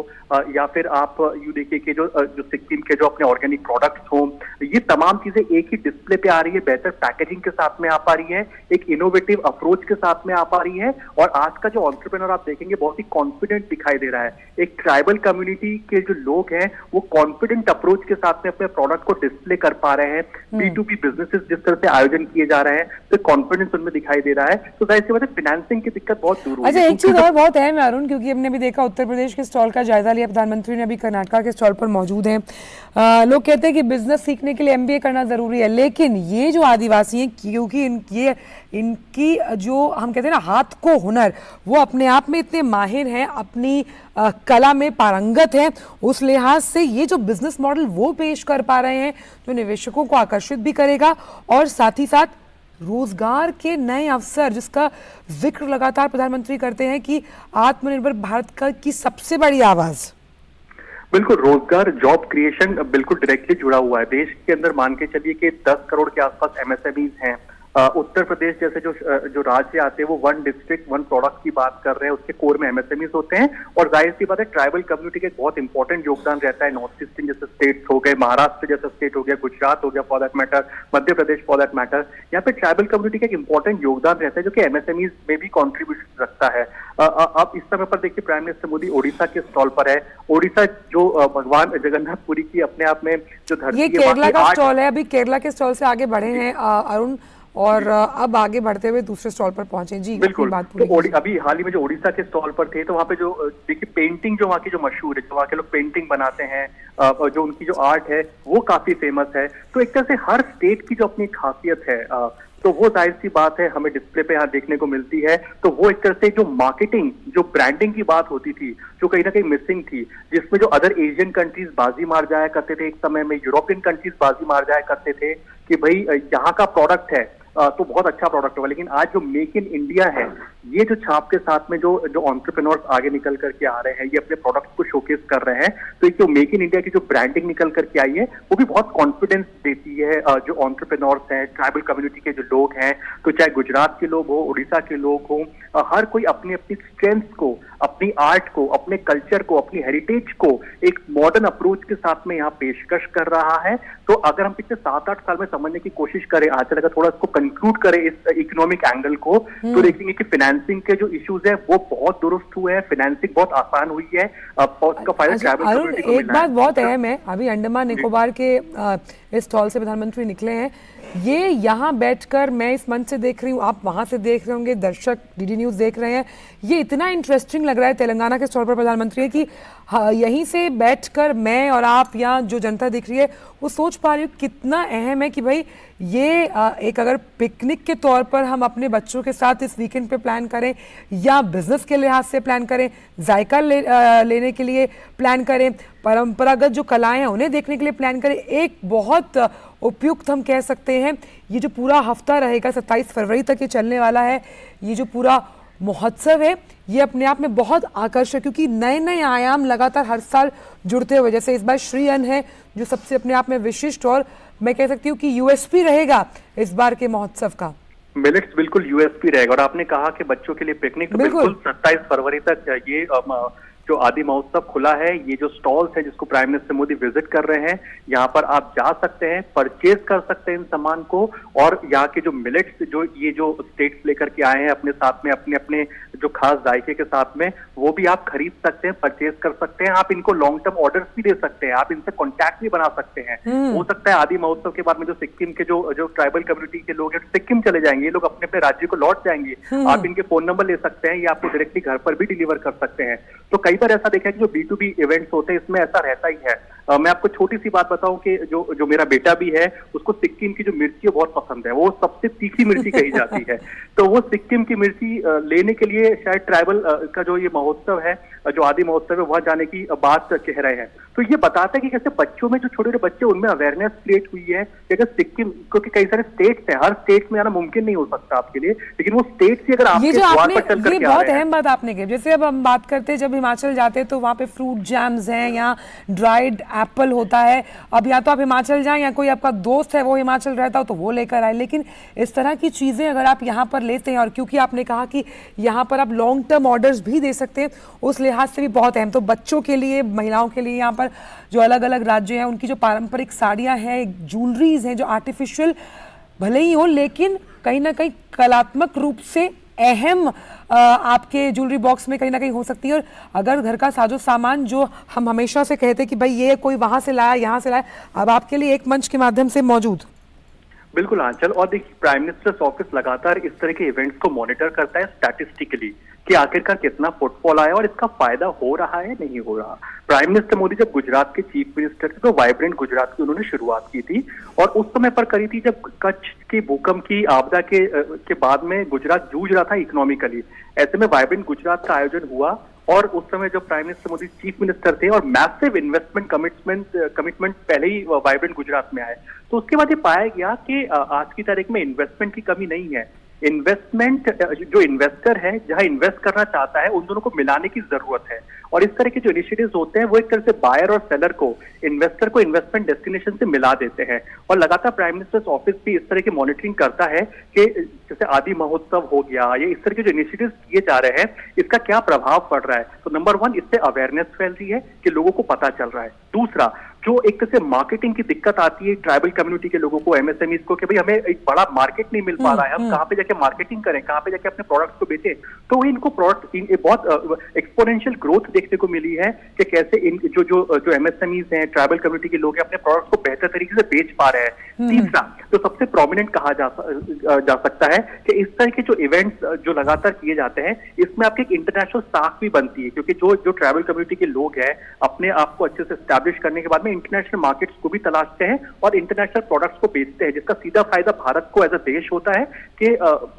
या फिर आप यू देखिए कि जो सिक्किम के जो अपने ऑर्गेनिक प्रोडक्ट्स हो, ये तमाम चीजें एक ही डिस्प्ले पे आ रही है, बेहतर पैकेजिंग के साथ में आ पा रही है, एक इनोवेटिव अप्रोच के साथ में आ पा रही है। और आज का जो एंटरप्रेन्योर आप देखेंगे बहुत ही कॉन्फिडेंट दिखाई दे रहा है। एक ट्राइबल कम्युनिटी के जो लोग हैं वो कॉन्फिडेंट अप्रोच के साथ में अपने प्रोडक्ट को डिस्प्ले कर पा रहे हैं। B2B बिजनेसेस जिस तरह से आयोजन किए जा रहे हैं तो कॉन्फिडेंस उनमें दिखाई दे रहा है। तो जाहिर सी बात है फाइनेंसिंग की दिक्कत बहुत दूर हुई। अच्छा, एक चीज और बहुत अहम है अरुण, क्योंकि हमने भी देखा उत्तर प्रदेश के स्टॉल का जायजा लिया, प्रधानमंत्री ने अभी कर्नाटका के स्टॉल पर मौजूद हैं। लोग कहते हैं कि बिजनेस सीखने के लिए MBA करना जरूरी है, लेकिन ये जो आदिवासी हैं, क्योंकि इनकी जो हम कहते हैं ना हाथ को हुनर, वो अपने आप में इतने माहिर हैं, अपनी कला में पारंगत हैं, उस लिहाज से ये जो बिजनेस मॉडल वो पेश कर पा रहे हैं जो निवेशकों को आकर्षित भी करेगा और साथ ही साथ रोजगार के नए अवसर, जिसका जिक्र लगातार प्रधानमंत्री करते हैं कि आत्मनिर्भर भारत की सबसे बड़ी आवाज। बिल्कुल, रोजगार जॉब क्रिएशन बिल्कुल डायरेक्टली जुड़ा हुआ है। देश के अंदर मान के चलिए कि 10 करोड़ के आसपास एमएसएमईज हैं। उत्तर प्रदेश जैसे जो राज्य आते हैं वो 1 डिस्ट्रिक्ट 1 प्रोडक्ट की बात कर रहे हैं, उसके कोर में एमएसएमईज होते हैं। और जाहिर सी बात है ट्राइबल कम्युनिटी का एक बहुत इंपॉर्टेंट योगदान रहता है। नॉर्थ ईस्टर्न जैसे स्टेट्स हो गए, महाराष्ट्र जैसा स्टेट हो गया, गुजरात हो गया for that matter, Madhya Pradesh for that matter, यहाँ पे ट्राइबल कम्युनिटी का एक इंपॉर्टेंट योगदान रहता है जो कि एमएसएमईज में भी कॉन्ट्रीब्यूशन रखता है। अब इस समय पर देखिए प्राइम मिनिस्टर मोदी ओडिशा के स्टॉल पर है। ओडिशा जो भगवान जगन्नाथपुरी की अपने आप में जो धरती है, ये केरला का स्टॉल है। अभी केरला के स्टॉल से आगे बढ़े हैं अरुण, और अब आगे बढ़ते हुए दूसरे स्टॉल पर पहुंचे। जी बिल्कुल, बात तो अभी हाल ही में जो ओडिशा के स्टॉल पर थे तो वहाँ पे जो देखिए पेंटिंग जो वहाँ की जो मशहूर है, जो वहाँ के लोग पेंटिंग बनाते हैं, जो उनकी जो आर्ट है वो काफी फेमस है। तो एक तरह से हर स्टेट की जो अपनी खासियत है तो वो जाहिर सी बात है हमें डिस्प्ले पे यहाँ देखने को मिलती है। तो वो एक तरह से जो मार्केटिंग, जो ब्रांडिंग की बात होती थी, जो कहीं ना कहीं मिसिंग थी, जिसमें जो अदर एशियन कंट्रीज बाजी मार जाया करते थे एक समय में, यूरोपियन कंट्रीज बाजी मार जाया करते थे कि भाई यहाँ का प्रोडक्ट है तो बहुत अच्छा प्रोडक्ट होगा। लेकिन आज जो मेक इन इंडिया है, ये जो छाप के साथ में जो एंटरप्रेन्योर्स आगे निकल करके आ रहे हैं, ये अपने प्रोडक्ट को शोकेस कर रहे हैं, तो एक जो मेक इन इंडिया की जो ब्रांडिंग निकल करके आई है वो भी बहुत कॉन्फिडेंस देती है। जो एंटरप्रेन्योर्स हैं, ट्राइबल कम्युनिटी के जो लोग हैं, तो चाहे गुजरात के लोग हो, उड़ीसा के लोग हो, हर कोई अपनी अपनी स्ट्रेंथ को, अपनी आर्ट को, अपने कल्चर को, अपनी हेरिटेज को एक मॉडर्न अप्रोच के साथ में यहाँ पेशकश कर रहा है। तो अगर हम पिछले 7-8 साल में समझने की कोशिश करें, आज अगर थोड़ा इसको कंक्लूड करें इस इकोनॉमिक एंगल को, तो देखेंगे कि फाइनेंसिंग के जो इश्यूज है वो बहुत दुरुस्त हुए हैं, फाइनेंसिंग बहुत आसान हुई है और उसका फायदा ट्रैवल कम्युनिटी को मिला है। एक बात बहुत अहम है, अभी अंडमान निकोबार के इस स्टॉल से प्रधानमंत्री निकले हैं, ये यहाँ बैठकर मैं इस मंच से देख रही हूँ, आप वहां से देख रहे होंगे, दर्शक DD न्यूज देख रहे हैं, ये इतना इंटरेस्टिंग लग रहा है तेलंगाना के स्टॉल पर प्रधानमंत्री है कि यहीं से बैठकर मैं और आप यहाँ जो जनता दिख रही है वो सोच पा रही हूँ कितना अहम है कि भाई ये एक अगर पिकनिक के तौर पर हम अपने बच्चों के साथ इस वीकेंड पे प्लान करें या बिजनेस के लिहाज से प्लान करें, जायका लेने के लिए प्लान करें, परंपरागत जो कलाएं हैं उन्हें देखने के लिए प्लान करें, एक बहुत उपयुक्त हम कह सकते हैं ये जो पूरा हफ्ता रहेगा 27 फरवरी तक ये चलने वाला है, ये जो पूरा महोत्सव है ये अपने आप में बहुत आकर्षक, क्योंकि नए नए आयाम लगातार हर साल जुड़ते हुए, जैसे इस बार श्री अन्न है जो सबसे अपने आप में विशिष्ट और मैं कह सकती हूँ कि USP रहेगा इस बार के महोत्सव का। मिलेट्स बिल्कुल USP रहेगा। और आपने कहा कि बच्चों के लिए पिकनिक, तो बिल्कुल 27 फरवरी तक ये जो आदि महोत्सव खुला है, ये जो स्टॉल्स है जिसको प्राइम मिनिस्टर मोदी विजिट कर रहे हैं, यहाँ पर आप जा सकते हैं, परचेज कर सकते हैं इन सामान को, और यहाँ के जो मिलेट्स जो ये जो स्टेट्स लेकर के आए हैं अपने साथ में, अपने अपने जो खास जायके के साथ में, वो भी आप खरीद सकते हैं, परचेज कर सकते हैं। आप इनको लॉन्ग टर्म ऑर्डर्स भी दे सकते हैं, आप इनसे कॉन्टैक्ट भी बना सकते हैं। हो सकता है आदि महोत्सव के बाद में जो सिक्किम के जो ट्राइबल कम्युनिटी के लोग हैं सिक्किम चले जाएंगे, ये लोग अपने अपने राज्य को लौट जाएंगे, आप इनके फोन नंबर ले सकते हैं, ये आपको डायरेक्टली घर पर भी डिलीवर कर सकते हैं। तो कई कई बार ऐसा देखा है कि जो B2B इवेंट्स होते हैं इसमें ऐसा रहता ही है। मैं आपको छोटी सी बात बताऊं कि जो मेरा बेटा भी है उसको सिक्किम की जो मिर्ची बहुत पसंद है, वो सबसे तीखी मिर्ची कही जाती है। तो वो सिक्किम की मिर्ची लेने के लिए शायद ट्राइबल का जो ये महोत्सव है, जो आदि महोत्सव है, वहां जाने की बात कह रहे हैं। तो ये बताता है कि कैसे बच्चों में, जो छोटे छोटे बच्चे, उनमें अवेयरनेस क्रिएट हुई है कि अगर सिक्किम, क्योंकि कई सारे स्टेट्स हैं, हर स्टेट में आना मुमकिन नहीं हो सकता आपके लिए, लेकिन वो स्टेट से अगर आपके द्वार पर चल करके आ रहे हैं। ये बहुत अहम बात आपने की। जैसे अब हम बात करते हैं, जब हिमाचल जाते हैं तो वहाँ पे फ्रूट जैम्स हैं या ड्राइड एप्पल होता है। अब या तो आप हिमाचल जाएं या कोई आपका दोस्त है वो हिमाचल रहता हो तो वो लेकर आए, लेकिन इस तरह की चीज़ें अगर आप यहाँ पर लेते हैं, और क्योंकि आपने कहा कि यहाँ पर आप लॉन्ग टर्म ऑर्डर्स भी दे सकते हैं, उस लिहाज से भी बहुत अहम। तो बच्चों के लिए, महिलाओं के लिए यहाँ पर जो अलग अलग राज्य हैं उनकी जो पारंपरिक साड़ियाँ हैं, ज्वेलरीज हैं जो आर्टिफिशियल भले ही हो लेकिन कहीं ना कहीं कलात्मक रूप से अहम आपके ज्वेलरी बॉक्स में कहीं ना कहीं हो सकती है। और अगर घर का साजो सामान जो हम हमेशा से कहते हैं कि भाई ये कोई वहां से लाया, यहाँ से लाया, अब आपके लिए एक मंच के माध्यम से मौजूद। बिल्कुल आंचल, और देखिए प्राइम मिनिस्टर्स ऑफिस लगातार इस तरह के इवेंट्स को मॉनिटर करता है स्टैटिस्टिकली कि आखिरकार कितना फुटफॉल आया और इसका फायदा हो रहा है नहीं हो रहा। प्राइम मिनिस्टर मोदी जब गुजरात के चीफ मिनिस्टर थे तो वाइब्रेंट गुजरात की उन्होंने शुरुआत की थी, और उस समय पर करी थी जब कच्छ की भूकंप की आपदा के बाद में गुजरात जूझ रहा था इकोनॉमिकली। ऐसे में वाइब्रेंट गुजरात का आयोजन हुआ, और उस समय जब prime minister Modi chief minister थे और मैसिव इन्वेस्टमेंट कमिटमेंट पहले ही वाइब्रेंट गुजरात में आए, तो उसके बाद ये पाया गया कि आज की तारीख में इन्वेस्टमेंट की कमी नहीं है। इन्वेस्टमेंट, जो इन्वेस्टर है जहां इन्वेस्ट करना चाहता है उन दोनों को मिलाने की जरूरत है, और इस तरह के जो इनिशिएटिव्स होते हैं वो एक तरह से बायर और सेलर को, इन्वेस्टर को इन्वेस्टमेंट डेस्टिनेशन से मिला देते हैं। और लगातार प्राइम मिनिस्टर्स ऑफिस भी इस तरह की मॉनिटरिंग करता है कि जैसे आदि महोत्सव हो गया, या इस तरह के जो इनिशिएटिव्स किए जा रहे हैं इसका क्या प्रभाव पड़ रहा है। तो नंबर 1, इससे अवेयरनेस फैल रही है कि लोगों को पता चल रहा है। दूसरा, जो एक तरह से मार्केटिंग की दिक्कत आती है ट्राइबल कम्युनिटी के लोगों को, एमएसएमईज को, कि भाई हमें एक बड़ा मार्केट नहीं मिल पा रहा है, हम कहाँ पे जाके मार्केटिंग करें, कहाँ पे जाके अपने प्रोडक्ट्स को बेचें, तो इनको प्रोडक्ट बहुत एक्सपोनेंशियल ग्रोथ देखने को मिली है कि कैसे इन जो एमएसएमईज हैं, ट्राइबल कम्युनिटी के लोग हैं, अपने प्रोडक्ट्स को बेहतर तरीके से बेच पा रहे हैं। तीसरा, जो सबसे प्रोमिनेंट कहा जा सकता है कि इस तरह के जो इवेंट्स जो लगातार किए जाते हैं इसमें आपकी एक इंटरनेशनल साख भी बनती है, क्योंकि जो ट्राइबल कम्युनिटी के लोग हैं अपने आप को अच्छे से एस्टैब्लिश करने के बाद में इंटरनेशनल मार्केट्स को भी तलाशते हैं और इंटरनेशनल प्रोडक्ट्स को बेचते हैं, जिसका सीधा फायदा भारत को एज अ देश होता है कि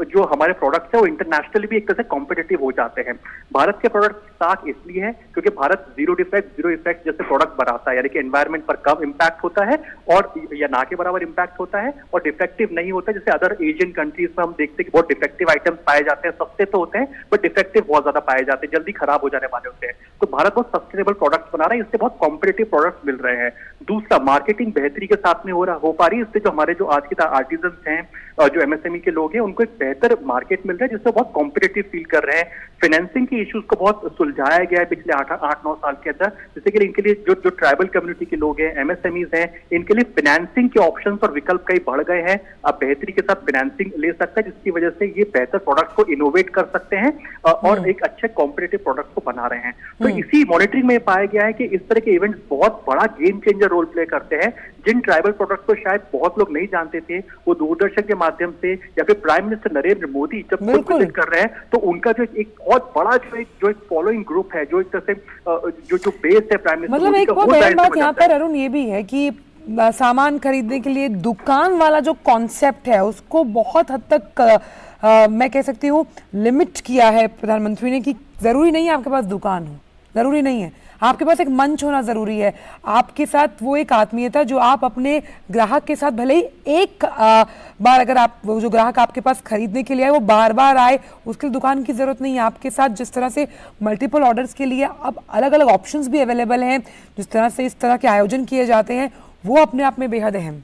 जो हमारे प्रोडक्ट्स है वो इंटरनेशनली भी एक तरह से कॉम्पिटिटिव हो जाते हैं। भारत के प्रोडक्ट साख इसलिए है क्योंकि भारत जीरो इफेक्ट जैसे प्रोडक्ट बनाता है, यानी कि एनवायरमेंट पर कम इम्पैक्ट होता है और या ना के बराबर इम्पैक्ट होता है, और डिफेक्टिव नहीं होता जैसे अदर एशियन कंट्रीज में हम देखते हैं कि बहुत डिफेक्टिव आइटम्स पाए जाते हैं, सस्ते तो होते हैं बट डिफेक्टिव बहुत ज्यादा पाए जाते हैं, जल्दी खराब हो जाने वाले होते हैं। तो भारत बहुत सस्टेनेबल प्रोडक्ट्स बना रहा है, इससे बहुत कॉम्पिटिटिव प्रोडक्ट्स मिल रहे हैं। दूसरा, मार्केटिंग बेहतरी के साथ में हो पा रही है, इससे जो हमारे जो आज की आर्टिजन हैं, जो एमएसएमई के लोग हैं, उनको एक बेहतर मार्केट मिल रहा है जिससे बहुत कॉम्पिटिटिव फील कर रहे हैं। फाइनेंसिंग के इश्यूज को बहुत सुलझाया गया है पिछले 8-9 साल के अंदर, जैसे कि इनके लिए जो ट्राइबल कम्युनिटी के लोग हैं, एमएसएमईज हैं, इनके लिए फाइनेंसिंग के ऑप्शंस और विकल्प कई बढ़ गए हैं। अब बेहतरी के साथ फाइनेंसिंग ले सकता है, जिसकी वजह से ये बेहतर प्रोडक्ट को इनोवेट कर सकते हैं और एक अच्छे कॉम्पिटिटिव प्रोडक्ट को बना रहे हैं। तो इसी मॉनिटरिंग में पाया गया है कि इस तरह के इवेंट्स बहुत बड़ा गेम चेंजर रोल प्ले करते हैं। जिन ट्राइबल प्रोडक्ट को शायद बहुत लोग नहीं जानते थे, वो दूरदर्शन के माध्यम से या फिर प्राइम मिनिस्टर नरेंद्र मोदी जब खुद विजिट कर रहे हैं तो उनका जो एक बहुत बड़ा जो एक फॉलोइंग ग्रुप है, जो एक तरह से जो बेस है प्राइम मिनिस्टर, मतलब एक बहुत अहम बात यहाँ पर अरुण ये भी है कि सामान खरीदने के लिए दुकान वाला जो कॉन्सेप्ट है उसको बहुत हद तक मैं कह सकती हूँ लिमिट किया है प्रधानमंत्री ने, कि जरूरी नहीं है आपके पास दुकान हो, जरूरी नहीं है, आपके पास एक मंच होना जरूरी है, आपके साथ वो एक आत्मीयता जो आप अपने ग्राहक के साथ भले ही एक बार अगर आप वो जो ग्राहक आपके पास खरीदने के लिए आए वो बार बार आए, उसके लिए दुकान की जरूरत नहीं है। आपके साथ जिस तरह से मल्टीपल ऑर्डर्स के लिए अब अलग अलग ऑप्शंस भी अवेलेबल हैं, जिस तरह से इस तरह के आयोजन किए जाते हैं, वो अपने आप में बेहद अहम।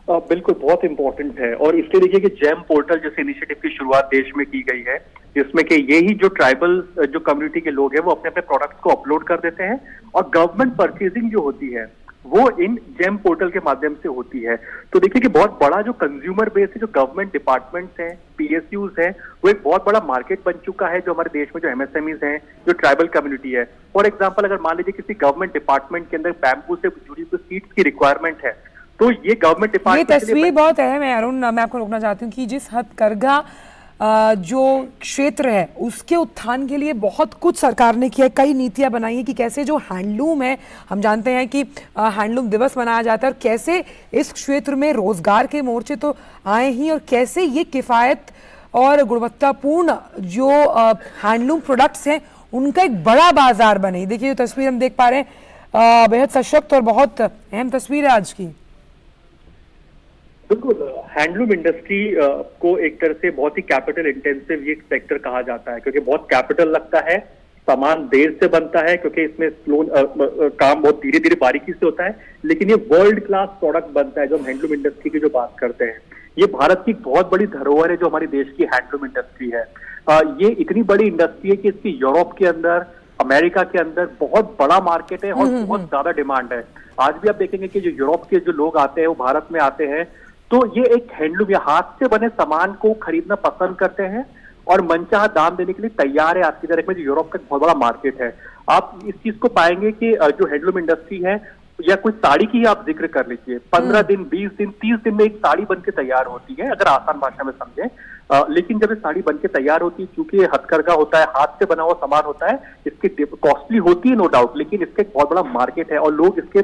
बिल्कुल बहुत इंपॉर्टेंट है। और इसके देखिए कि जेम पोर्टल जैसे इनिशिएटिव की शुरुआत देश में की गई है, जिसमें कि यही जो ट्राइबल जो कम्युनिटी के लोग हैं वो अपने अपने प्रोडक्ट्स को अपलोड कर देते हैं और गवर्नमेंट परचेजिंग जो होती है वो इन जेम पोर्टल के माध्यम से होती है। तो देखिए कि बहुत बड़ा जो कंज्यूमर बेस है, जो गवर्नमेंट डिपार्टमेंट्स हैं, पीएसयूज हैं, वो एक बहुत बड़ा मार्केट बन चुका है। जो हमारे देश में जो एमएसएमईज हैं, जो ट्राइबल कम्युनिटी है, फॉर एग्जांपल अगर मान लीजिए किसी गवर्नमेंट डिपार्टमेंट के अंदर बैम्बू से जुड़ी हुई सीट्स की रिक्वायरमेंट है, तो ये गवर्नमेंट डिपार्टमेंट, ये तस्वीर बहुत अहम है अरुण, मैं आपको रोकना चाहती हूँ कि जिस हथकरघा जो क्षेत्र है उसके उत्थान के लिए बहुत कुछ सरकार ने किया, कई नीतियां बनाई हैं कि कैसे जो हैंडलूम है, हम जानते हैं कि हैंडलूम दिवस मनाया जाता है, और कैसे इस क्षेत्र में रोजगार के मोर्चे तो आए ही, और कैसे ये किफ़ायत और गुणवत्तापूर्ण जो हैंडलूम प्रोडक्ट्स हैं उनका एक बड़ा बाजार बने। देखिए जो तस्वीर हम देख पा रहे हैं बेहद सशक्त और बहुत अहम तस्वीर है आज की। बिल्कुल, हैंडलूम इंडस्ट्री को एक तरह से बहुत ही कैपिटल इंटेंसिव ये सेक्टर कहा जाता है, क्योंकि बहुत कैपिटल लगता है, सामान देर से बनता है क्योंकि इसमें काम बहुत धीरे धीरे बारीकी से होता है, लेकिन ये वर्ल्ड क्लास प्रोडक्ट बनता है। जो हम हैंडलूम इंडस्ट्री की जो बात करते हैं, ये भारत की बहुत बड़ी धरोहर है जो हमारे देश की हैंडलूम इंडस्ट्री है। ये इतनी बड़ी इंडस्ट्री है कि इसकी यूरोप के अंदर, अमेरिका के अंदर बहुत बड़ा मार्केट है और बहुत ज्यादा डिमांड है। आज भी आप देखेंगे कि जो यूरोप के जो लोग आते हैं वो भारत में आते हैं, तो ये एक हैंडलूम या हाथ से बने सामान को खरीदना पसंद करते हैं और मनचाहा दाम देने के लिए तैयार है। आज की तारीख में जो यूरोप का बहुत बड़ा मार्केट है, आप इस चीज को पाएंगे कि जो हैंडलूम इंडस्ट्री है, या कोई साड़ी की ही आप जिक्र कर लीजिए, 15 दिन, 20 दिन, 30 दिन में एक साड़ी बन के तैयार होती है, अगर आसान भाषा में समझे। लेकिन जब ये साड़ी बन के तैयार होती है, चूंकि हथकरघा होता है, हाथ से बना हुआ सामान होता है, इसकी कॉस्टली होती है नो डाउट, लेकिन इसका एक बहुत बड़ा मार्केट है और लोग इसके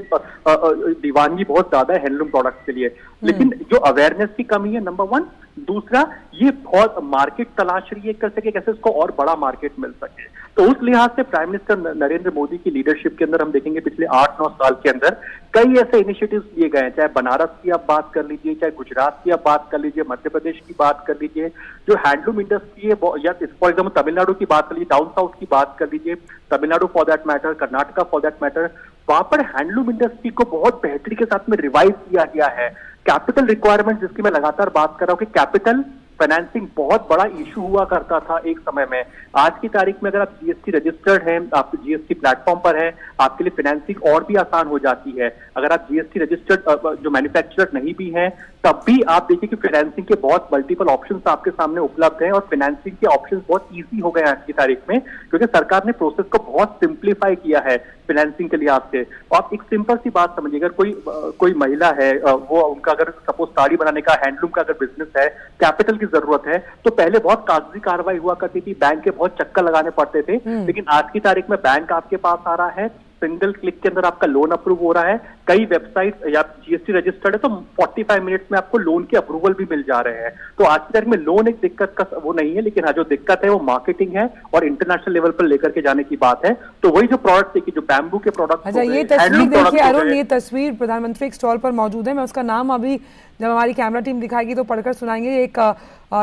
दीवानगी बहुत ज्यादा है हैंडलूम प्रोडक्ट्स के लिए। लेकिन जो अवेयरनेस की कमी है, नंबर 1। दूसरा, ये बहुत मार्केट तलाश रही है कर सके, कैसे इसको और बड़ा मार्केट मिल सके। तो उस लिहाज से प्राइम मिनिस्टर नरेंद्र मोदी की लीडरशिप के अंदर हम देखेंगे पिछले 8-9 साल के अंदर कई ऐसे इनिशिएटिव्स लिए गए हैं, चाहे बनारस की आप बात कर लीजिए, चाहे गुजरात की आप बात कर लीजिए, मध्य प्रदेश की बात कर लीजिए। जो हैंडलूम इंडस्ट्री है, या फॉर एग्जाम्पल तमिलनाडु की बात कर लीजिए, डाउन साउथ की बात कर लीजिए, Tamil Nadu for that matter, Karnataka for that matter, वहां पर हैंडलूम इंडस्ट्री को बहुत बेहतरी के साथ में रिवाइव किया गया है। कैपिटल रिक्वायरमेंट, जिसकी मैं लगातार बात कर रहा हूं कि कैपिटल फाइनेंसिंग बहुत बड़ा इशू हुआ करता था एक समय में। आज की तारीख में अगर आप जीएसटी रजिस्टर्ड हैं, आप जीएसटी प्लेटफॉर्म पर हैं, आपके लिए फाइनेंसिंग और भी आसान हो जाती है। अगर आप जीएसटी रजिस्टर्ड जो मैन्युफैक्चरर नहीं भी हैं, तब भी आप देखिए कि फाइनेंसिंग के बहुत मल्टीपल ऑप्शंस आपके सामने उपलब्ध हैं और फाइनेंसिंग के ऑप्शंस बहुत इजी हो गए हैं आज की तारीख में, क्योंकि सरकार ने प्रोसेस को बहुत सिंप्लीफाई किया है फाइनेंसिंग के लिहाज से। आप एक सिंपल सी बात समझिए, अगर कोई महिला है, वो उनका अगर सपोज साड़ी बनाने का, हैंडलूम का अगर बिजनेस है, कैपिटल की जरूरत है, तो पहले बहुत कागजी कार्रवाई हुआ करती थी, बैंक के बहुत चक्कर लगाने पड़ते थे। लेकिन आज की तारीख में बैंक आपके पास आ रहा है, सिंगल क्लिक के अंदर आपका लोन अप्रूव हो रहा है। कई वेबसाइट या जीएसटी रजिस्टर्ड है तो 45 मिनट्स में आपको लोन के अप्रूवल भी मिल जा रहे हैं। तो आज की तारीख में लोन एक दिक्कत का वो नहीं है, लेकिन हाँ जो दिक्कत है वो मार्केटिंग है और इंटरनेशनल लेवल पर लेकर के जाने की बात है। तो वही जो प्रोडक्ट देखिए, जो बैम्बू के प्रोडक्ट, अच्छा ये तस्वीर देखिए अरुण, ये तस्वीर प्रधानमंत्री एक स्टॉल पर मौजूद है। मैं उसका नाम अभी जब हमारी कैमरा टीम दिखाएगी तो पढ़कर सुनाएंगे। एक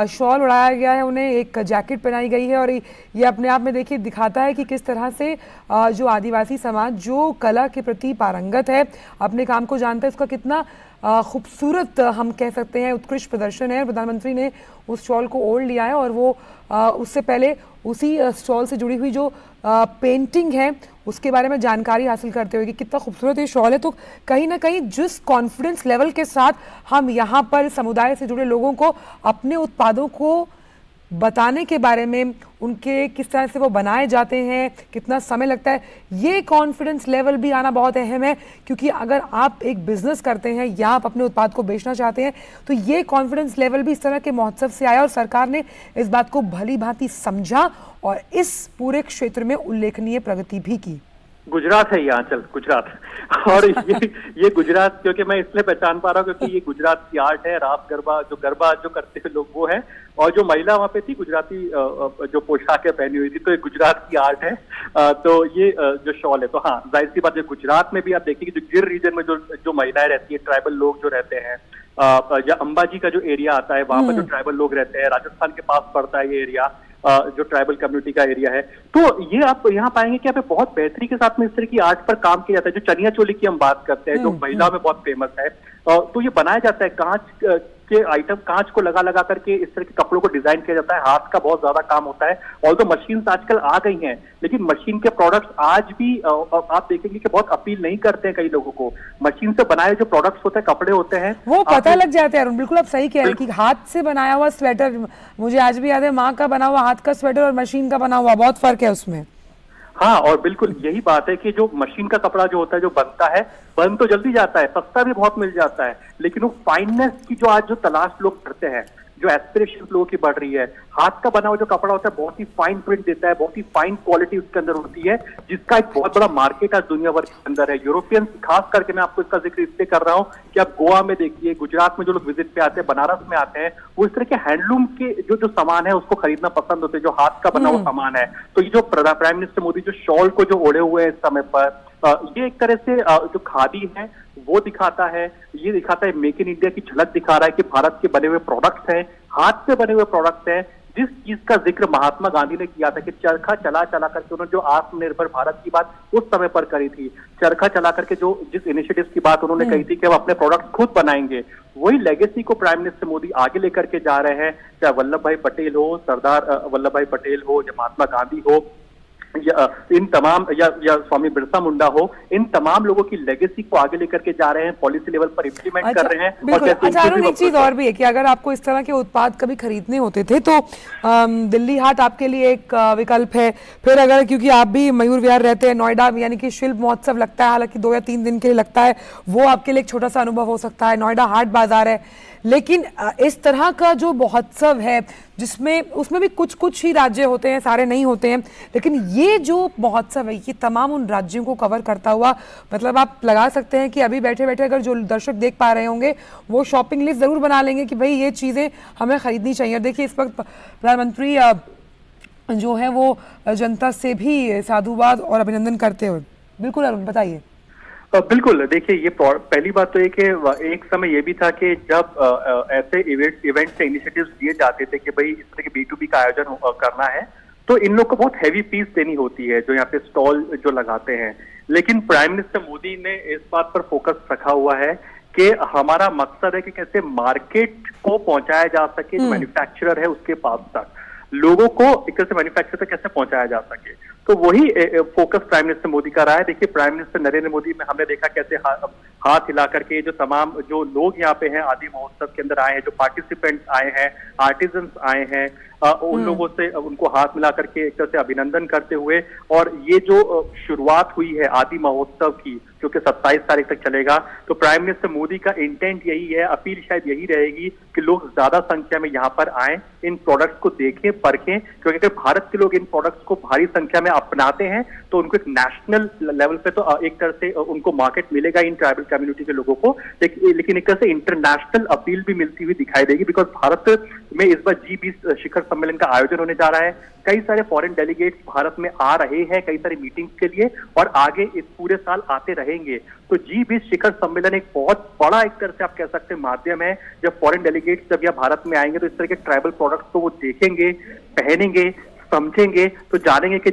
शॉल उड़ाया गया है उन्हें, एक जैकेट पहनाई गई है, और ये अपने आप में देखिए दिखाता है कि किस तरह से जो आदिवासी समाज जो कला के प्रति पारंगत है, अपने काम को जानता है, उसका कितना खूबसूरत हम कह सकते हैं उत्कृष्ट प्रदर्शन है। प्रधानमंत्री ने उस शॉल को ओढ़ लिया है और वो उससे पहले उसी शॉल से जुड़ी हुई जो पेंटिंग है उसके बारे में जानकारी हासिल करते हुए कि कितना खूबसूरत ये शॉल है। तो कहीं ना कहीं जिस कॉन्फिडेंस लेवल के साथ हम यहाँ पर समुदाय से जुड़े लोगों को अपने उत्पादों को बताने के बारे में, उनके किस तरह से वो बनाए जाते हैं, कितना समय लगता है, ये कॉन्फिडेंस लेवल भी आना बहुत अहम है। क्योंकि अगर आप एक बिजनेस करते हैं या आप अपने उत्पाद को बेचना चाहते हैं तो ये कॉन्फिडेंस लेवल भी इस तरह के महोत्सव से आया और सरकार ने इस बात को भली भांति समझा और इस पूरे क्षेत्र में उल्लेखनीय प्रगति भी की। गुजरात है ये आंचल, गुजरात। और ये गुजरात क्योंकि मैं इसलिए पहचान पा रहा हूँ क्योंकि ये गुजरात की आर्ट है। रास गरबा जो करते हैं लोग वो है, और जो महिला वहाँ पे थी गुजराती जो पोशाकें पहनी हुई थी, तो ये गुजरात की आर्ट है। तो ये जो शॉल है, तो हाँ जाहिर सी बात है गुजरात में भी आप देखिए कि जो गिर रीजन में जो महिलाएं रहती है, ट्राइबल लोग जो रहते हैं, या अंबाजी का जो एरिया आता है वहां पर जो ट्राइबल लोग रहते हैं, राजस्थान के पास पड़ता है ये एरिया, जो ट्राइबल कम्युनिटी का एरिया है। तो ये आप यहाँ पाएंगे कि यहाँ पे बहुत बेहतरी के साथ में इस तरह की आर्ट पर काम किया जाता है। जो चनिया चोली की हम बात करते हैं, जो महिला में बहुत फेमस है, तो ये बनाया जाता है कांच के आइटम, कांच को लगा लगा करके इस तरह के कपड़ों को डिजाइन किया जाता है। हाथ का बहुत ज्यादा काम होता है। और तो मशीन आजकल आ गई हैं, लेकिन मशीन के प्रोडक्ट्स आज भी आप देखेंगे कि बहुत अपील नहीं करते हैं कई लोगों को। मशीन से बनाए जो प्रोडक्ट्स होते हैं, कपड़े होते हैं, वो पता लग जाते हैं। बिल्कुल आप सही कह रहे हैं कि हाथ से बनाया हुआ स्वेटर, मुझे आज भी याद है माँ का बना हुआ हाथ का स्वेटर और मशीन का बना हुआ, बहुत फर्क है उसमें। हाँ, और बिल्कुल यही बात है कि जो मशीन का कपड़ा जो होता है, जो बनता है, बन तो जल्दी जाता है, सस्ता भी बहुत मिल जाता है, लेकिन वो फाइननेस की जो आज जो तलाश लोग करते हैं, जो एस्पिरेशन लोगों की बढ़ रही है। हाथ का बना हुआ जो कपड़ा होता है बहुत ही फाइन प्रिंट देता है, बहुत ही फाइन क्वालिटी उसके अंदर होती है, जिसका एक बहुत बड़ा मार्केट आज दुनिया भर के अंदर है। यूरोपियंस खास करके, मैं आपको इसका जिक्र इसलिए कर रहा हूँ कि आप गोवा में देखिए, गुजरात में जो लोग विजिट पे आते हैं, बनारस में आते हैं, वो इस तरह के हैंडलूम के जो सामान है उसको खरीदना पसंद होते हैं, जो हाथ का बना हुआ सामान है। तो ये जो प्राइम मिनिस्टर मोदी जो शॉल को जो ओढ़े हुए हैं इस समय पर, ये एक तरह से जो खादी है वो दिखाता है, ये दिखाता है मेक इन इंडिया की झलक दिखा रहा है कि भारत के बने हुए प्रोडक्ट्स हैं, हाथ से बने हुए प्रोडक्ट्स हैं। जिस चीज का जिक्र महात्मा गांधी ने किया था कि चरखा चला चला करके, उन्होंने जो आत्मनिर्भर भारत की बात उस समय पर करी थी, चरखा चला करके जो जिस इनिशिएटिव की बात उन्होंने कही थी कि हम अपने प्रोडक्ट खुद बनाएंगे, वही लेगेसी को प्राइम मिनिस्टर मोदी आगे लेकर के जा रहे हैं। चाहे वल्लभ भाई पटेल हो, सरदार वल्लभ भाई पटेल हो, या महात्मा गांधी हो, या इन तमाम या स्वामी बिरसा मुंडा हो, इन तमाम लोगों की लेगेसी को आगे लेकर के जा रहे हैं, पॉलिसी लेवल पर इम्प्लीमेंट कर रहे हैं। और अच्छा अरुण, एक चीज और भी है कि अगर आपको इस तरह के उत्पाद कभी खरीदने होते थे तो दिल्ली हाट आपके लिए एक विकल्प है। फिर अगर, क्योंकि आप भी मयूर विहार रहते हैं, नोएडा यानी कि शिल्प महोत्सव लगता है, हालांकि 2 या 3 दिन के लिए लगता है, वो आपके लिए एक छोटा सा अनुभव हो सकता है। नोएडा हाट बाजार है, लेकिन इस तरह का जो महोत्सव है जिसमें उसमें भी कुछ कुछ ही राज्य होते हैं, सारे नहीं होते हैं, लेकिन ये जो महोत्सव है ये तमाम उन राज्यों को कवर करता हुआ, मतलब आप लगा सकते हैं कि अभी बैठे बैठे अगर जो दर्शक देख पा रहे होंगे वो शॉपिंग लिस्ट जरूर बना लेंगे कि भाई ये चीज़ें हमें खरीदनी चाहिए। और देखिए इस वक्त प्रधानमंत्री जो है वो जनता से भी साधुवाद और अभिनंदन करते हुए। बिल्कुल अरुण, बताइए। बिल्कुल, देखिए ये पहली बात तो है कि एक समय ये भी था कि जब ऐसे इवेंट से इनिशिएटिव्स दिए जाते थे कि भाई इस तरह के B2B का आयोजन करना है, तो इन लोग को बहुत हैवी फीस देनी होती है जो यहाँ पे स्टॉल जो लगाते हैं। लेकिन प्राइम मिनिस्टर मोदी ने इस बात पर फोकस रखा हुआ है कि हमारा मकसद है कि कैसे मार्केट को पहुंचाया जा सके, जो मैन्युफैक्चरर है उसके पास तक, लोगों को एक तरह से मैन्युफैक्चर तक कैसे पहुंचाया जा सके। तो वही फोकस प्राइम मिनिस्टर मोदी का रहा है। देखिए प्राइम मिनिस्टर नरेंद्र मोदी में हमने देखा कैसे हाथ हिला करके जो तमाम जो लोग यहाँ पे हैं आदि महोत्सव के अंदर आए हैं, जो पार्टिसिपेंट्स आए हैं, आर्टिजन्स आए हैं, उन लोगों से उनको हाथ मिला करके एक तरह से अभिनंदन करते हुए, और ये जो शुरुआत हुई है आदि महोत्सव की जो कि 27 तारीख तक चलेगा, तो प्राइम मिनिस्टर मोदी का इंटेंट यही है, अपील शायद यही रहेगी कि लोग ज्यादा संख्या में यहाँ पर आए, इन प्रोडक्ट्स को देखें, परखें, क्योंकि अगर भारत के लोग इन प्रोडक्ट्स को भारी संख्या में अपनाते हैं तो उनको एक नेशनल लेवल पे तो एक तरह से उनको मार्केट मिलेगा इन ट्राइबल कम्युनिटी के लोगों को, लेकिन एक तरह से इंटरनेशनल अपील भी मिलती हुई दिखाई देगी। बिकॉज भारत में इस बार G20 शिखर सम्मेलन का आयोजन होने जा रहा है, कई सारे फॉरेन डेलीगेट्स भारत में आ रहे हैं कई सारी मीटिंग्स के लिए, और आगे इस पूरे साल आते रहेंगे। तो G20 शिखर सम्मेलन एक बहुत बड़ा एक तरह से आप कह सकते हैं माध्यम है, जब फॉरेन डेलीगेट्स जब यहाँ भारत में आएंगे तो इस तरह के ट्राइबल प्रोडक्ट्स को वो देखेंगे, पहनेंगे, समझेंगे, तो जानेंगे कि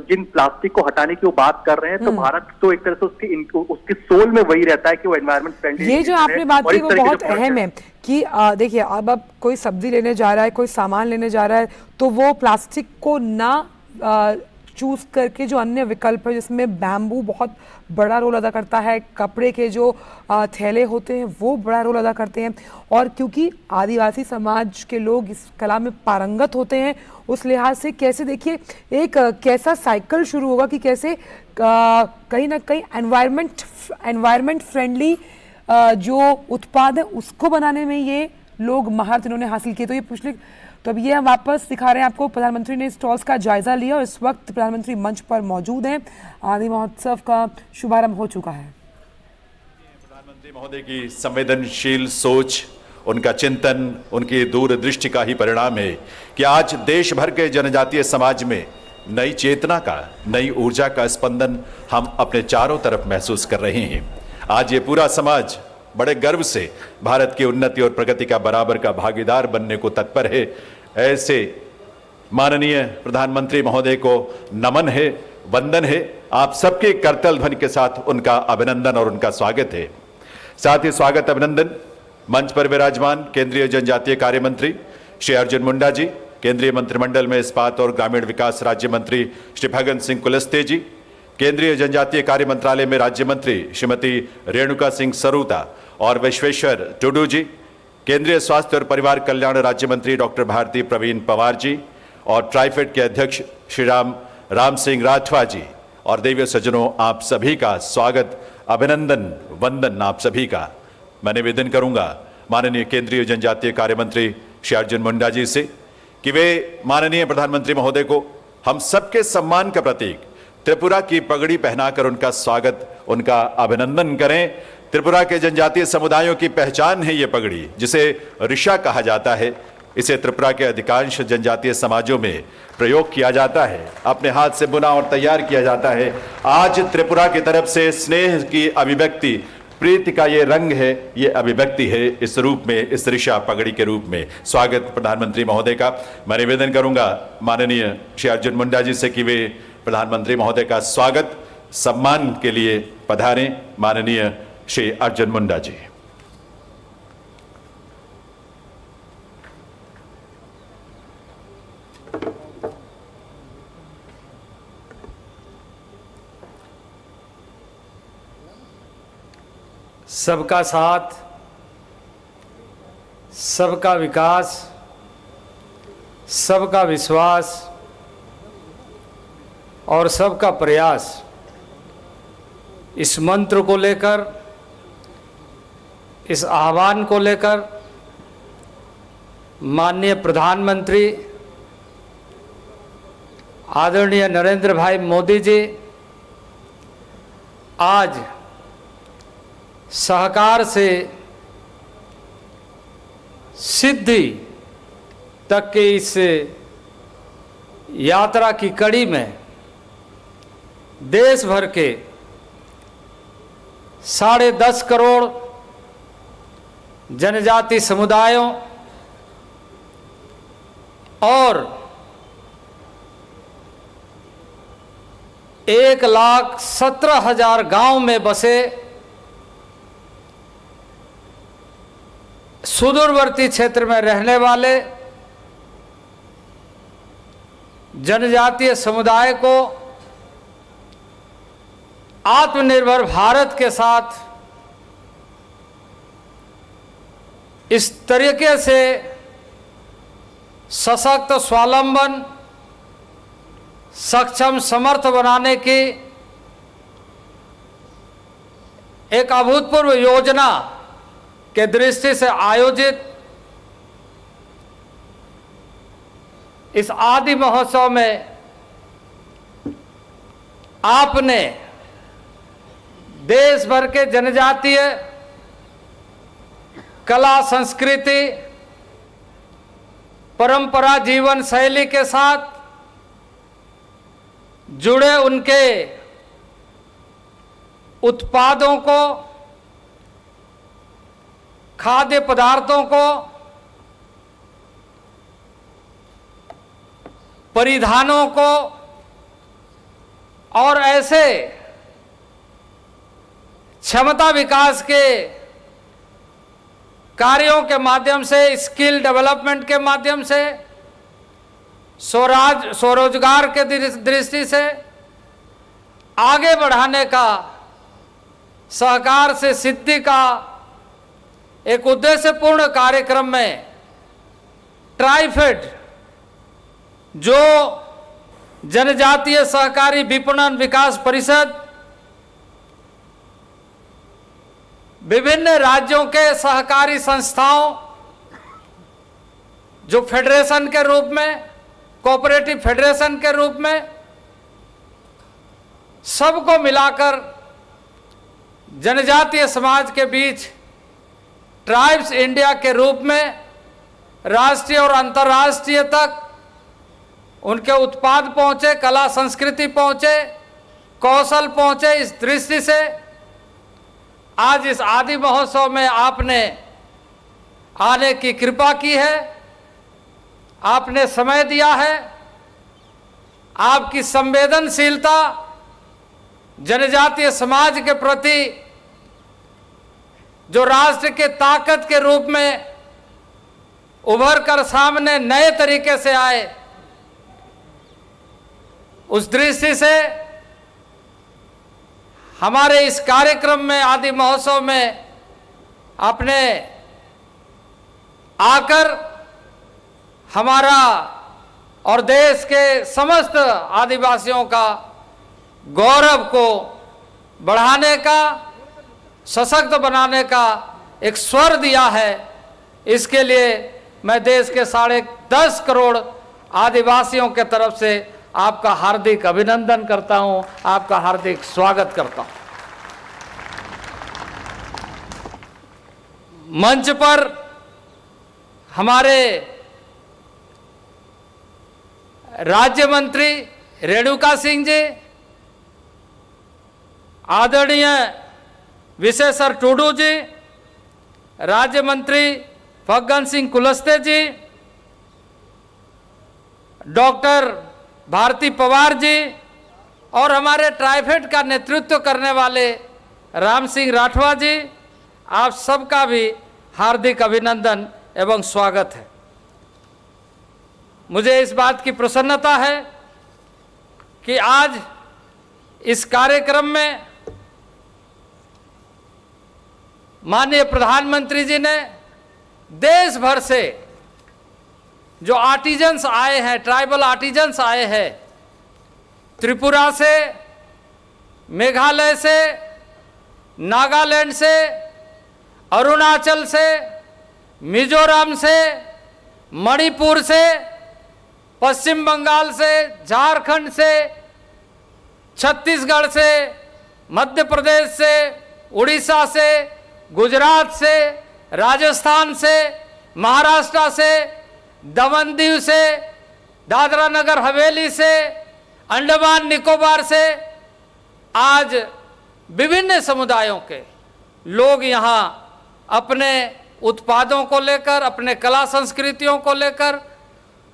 जिन प्लास्टिक को हटाने की वो बात कर रहे हैं, तो भारत तो एक तरह से उसके सोल में वही रहता है कि वो एनवायरमेंट फ्रेंडली। ये जो आपने बात की वो बहुत अहम है कि देखिए अब कोई सब्जी लेने जा रहा है, कोई सामान लेने जा रहा है, तो वो प्लास्टिक को ना चूज करके जो अन्य विकल्प है जिसमें बैम्बू बहुत बड़ा रोल अदा करता है, कपड़े के जो थैले होते हैं वो बड़ा रोल अदा करते हैं, और क्योंकि आदिवासी समाज के लोग इस कला में पारंगत होते हैं, उस लिहाज से कैसे देखिए एक कैसा साइकिल शुरू होगा कि कैसे कहीं ना कहीं एनवायरमेंट फ्रेंडली जो उत्पाद है उसको बनाने में ये लोग महारत इन्होंने हासिल की। तो ये पिछले तो अब ये हम वापस दिखा रहे हैं आपको, प्रधानमंत्री ने स्टॉल्स का जायजा लिया और इस वक्त प्रधानमंत्री मंच पर मौजूद हैं। आदि महोत्सव का शुभारंभ हो चुका है। प्रधानमंत्री महोदय की संवेदनशील सोच, उनका चिंतन, उनकी दूरदृष्टि का ही परिणाम है कि आज देश भर के जनजातीय समाज में नई चेतना का, नई ऊर्जा का स्पंदन हम अपने चारों तरफ महसूस कर रहे हैं। आज ये पूरा समाज बड़े गर्व से भारत की उन्नति और प्रगति का बराबर का भागीदार बनने को तत्पर है। ऐसे माननीय प्रधानमंत्री महोदय को नमन है, वंदन है। आप सबके करतल ध्वनि के साथ उनका अभिनंदन और उनका स्वागत है। साथ ही स्वागत अभिनंदन मंच पर विराजमान केंद्रीय जनजातीय कार्य मंत्री श्री अर्जुन मुंडा जी, केंद्रीय मंत्रिमंडल में इस्पात और ग्रामीण विकास राज्य मंत्री श्री फग्गन सिंह कुलस्ते जी, केंद्रीय जनजातीय कार्य मंत्रालय में राज्य मंत्री श्रीमती रेणुका सिंह सरूता और विश्वेश्वर टुडू जी, केंद्रीय स्वास्थ्य और परिवार कल्याण राज्य मंत्री डॉक्टर भारती प्रवीण पवार जी, और ट्राइफेड के अध्यक्ष श्री राम सिंह राठवा जी, और देवी सज्जनों आप सभी का स्वागत, अभिनंदन, वंदन आप सभी का। मैं निवेदन करूंगा माननीय केंद्रीय जनजातीय कार्य मंत्री श्री अर्जुन मुंडा जी से कि वे माननीय प्रधानमंत्री महोदय को हम सबके सम्मान का प्रतीक त्रिपुरा की पगड़ी पहनाकर उनका स्वागत, उनका अभिनंदन करें। त्रिपुरा के जनजातीय समुदायों की पहचान है ये पगड़ी, जिसे ऋषा कहा जाता है। इसे त्रिपुरा के अधिकांश जनजातीय समाजों में प्रयोग किया जाता है, अपने हाथ से बुना और तैयार किया जाता है। आज त्रिपुरा की तरफ से स्नेह की अभिव्यक्ति, प्रीति का ये रंग है, ये अभिव्यक्ति है इस रूप में, इस ऋषा पगड़ी के रूप में। स्वागत प्रधानमंत्री महोदय का। मैं निवेदन करूंगा माननीय श्री अर्जुन मुंडा जी से कि वे प्रधानमंत्री महोदय का स्वागत सम्मान के लिए पधारें। माननीय श्री अर्जुन मुंडा जी। सबका साथ, सबका विकास, सबका विश्वास और सबका प्रयास, इस मंत्र को लेकर, इस आह्वान को लेकर माननीय प्रधानमंत्री आदरणीय नरेंद्र भाई मोदी जी आज सहकार से सिद्धि तक के इस यात्रा की कड़ी में देश भर के 10.5 करोड़ जनजाति समुदायों और 1,17,000 गांव में बसे सुदूरवर्ती क्षेत्र में रहने वाले जनजातीय समुदाय को आत्मनिर्भर भारत के साथ इस तरीके से सशक्त, स्वावलंबन, सक्षम, समर्थ बनाने की एक अभूतपूर्व योजना के दृष्टि से आयोजित इस आदि महोत्सव में आपने देश भर के जनजातीय कला, संस्कृति, परंपरा, जीवन शैली के साथ जुड़े उनके उत्पादों को, खाद्य पदार्थों को, परिधानों को और ऐसे क्षमता विकास के कार्यों के माध्यम से, स्किल डेवलपमेंट के माध्यम से, स्वरोजगार के दृष्टि से आगे बढ़ाने का, सहकार से सिद्धि का एक उद्देश्यपूर्ण कार्यक्रम में ट्राइफेड, जो जनजातीय सहकारी विपणन विकास परिषद, विभिन्न राज्यों के सहकारी संस्थाओं, जो फेडरेशन के रूप में, कोऑपरेटिव फेडरेशन के रूप में, सबको मिलाकर जनजातीय समाज के बीच ट्राइब्स इंडिया के रूप में राष्ट्रीय और अंतर्राष्ट्रीय तक उनके उत्पाद पहुंचे, कला संस्कृति पहुंचे, कौशल पहुंचे। इस दृष्टि से आज इस आदि महोत्सव में आपने आने की कृपा की है, आपने समय दिया है। आपकी संवेदनशीलता जनजातीय समाज के प्रति, जो राष्ट्र के ताकत के रूप में उभर कर सामने नए तरीके से आए, उस दृष्टि से हमारे इस कार्यक्रम में, आदि महोत्सव में आपने आकर हमारा और देश के समस्त आदिवासियों का गौरव को बढ़ाने का, सशक्त बनाने का एक स्वर दिया है। इसके लिए मैं देश के 10.5 करोड़ आदिवासियों के तरफ से आपका हार्दिक अभिनंदन करता हूं, आपका हार्दिक स्वागत करता हूं। मंच पर हमारे राज्य मंत्री रेणुका सिंह जी, आदरणीय विशेश्वर टूडू जी, राज्य मंत्री फग्गन सिंह कुलस्ते जी, डॉक्टर भारती पवार जी और हमारे ट्राइफेड का नेतृत्व करने वाले राम सिंह राठवा जी, आप सबका भी हार्दिक अभिनंदन एवं स्वागत है। मुझे इस बात की प्रसन्नता है कि आज इस कार्यक्रम में माननीय प्रधानमंत्री जी ने देश भर से जो आर्टिजन्स आए हैं, ट्राइबल आर्टिजन्स आए हैं, त्रिपुरा से, मेघालय से, नागालैंड से, अरुणाचल से, मिजोरम से, मणिपुर से, पश्चिम बंगाल से, झारखंड से, छत्तीसगढ़ से, मध्य प्रदेश से, उड़ीसा से, गुजरात से, राजस्थान से, महाराष्ट्र से, दमन दीव से, दादरा नगर हवेली से, अंडमान निकोबार से, आज विभिन्न समुदायों के लोग यहाँ अपने उत्पादों को लेकर, अपने कला संस्कृतियों को लेकर,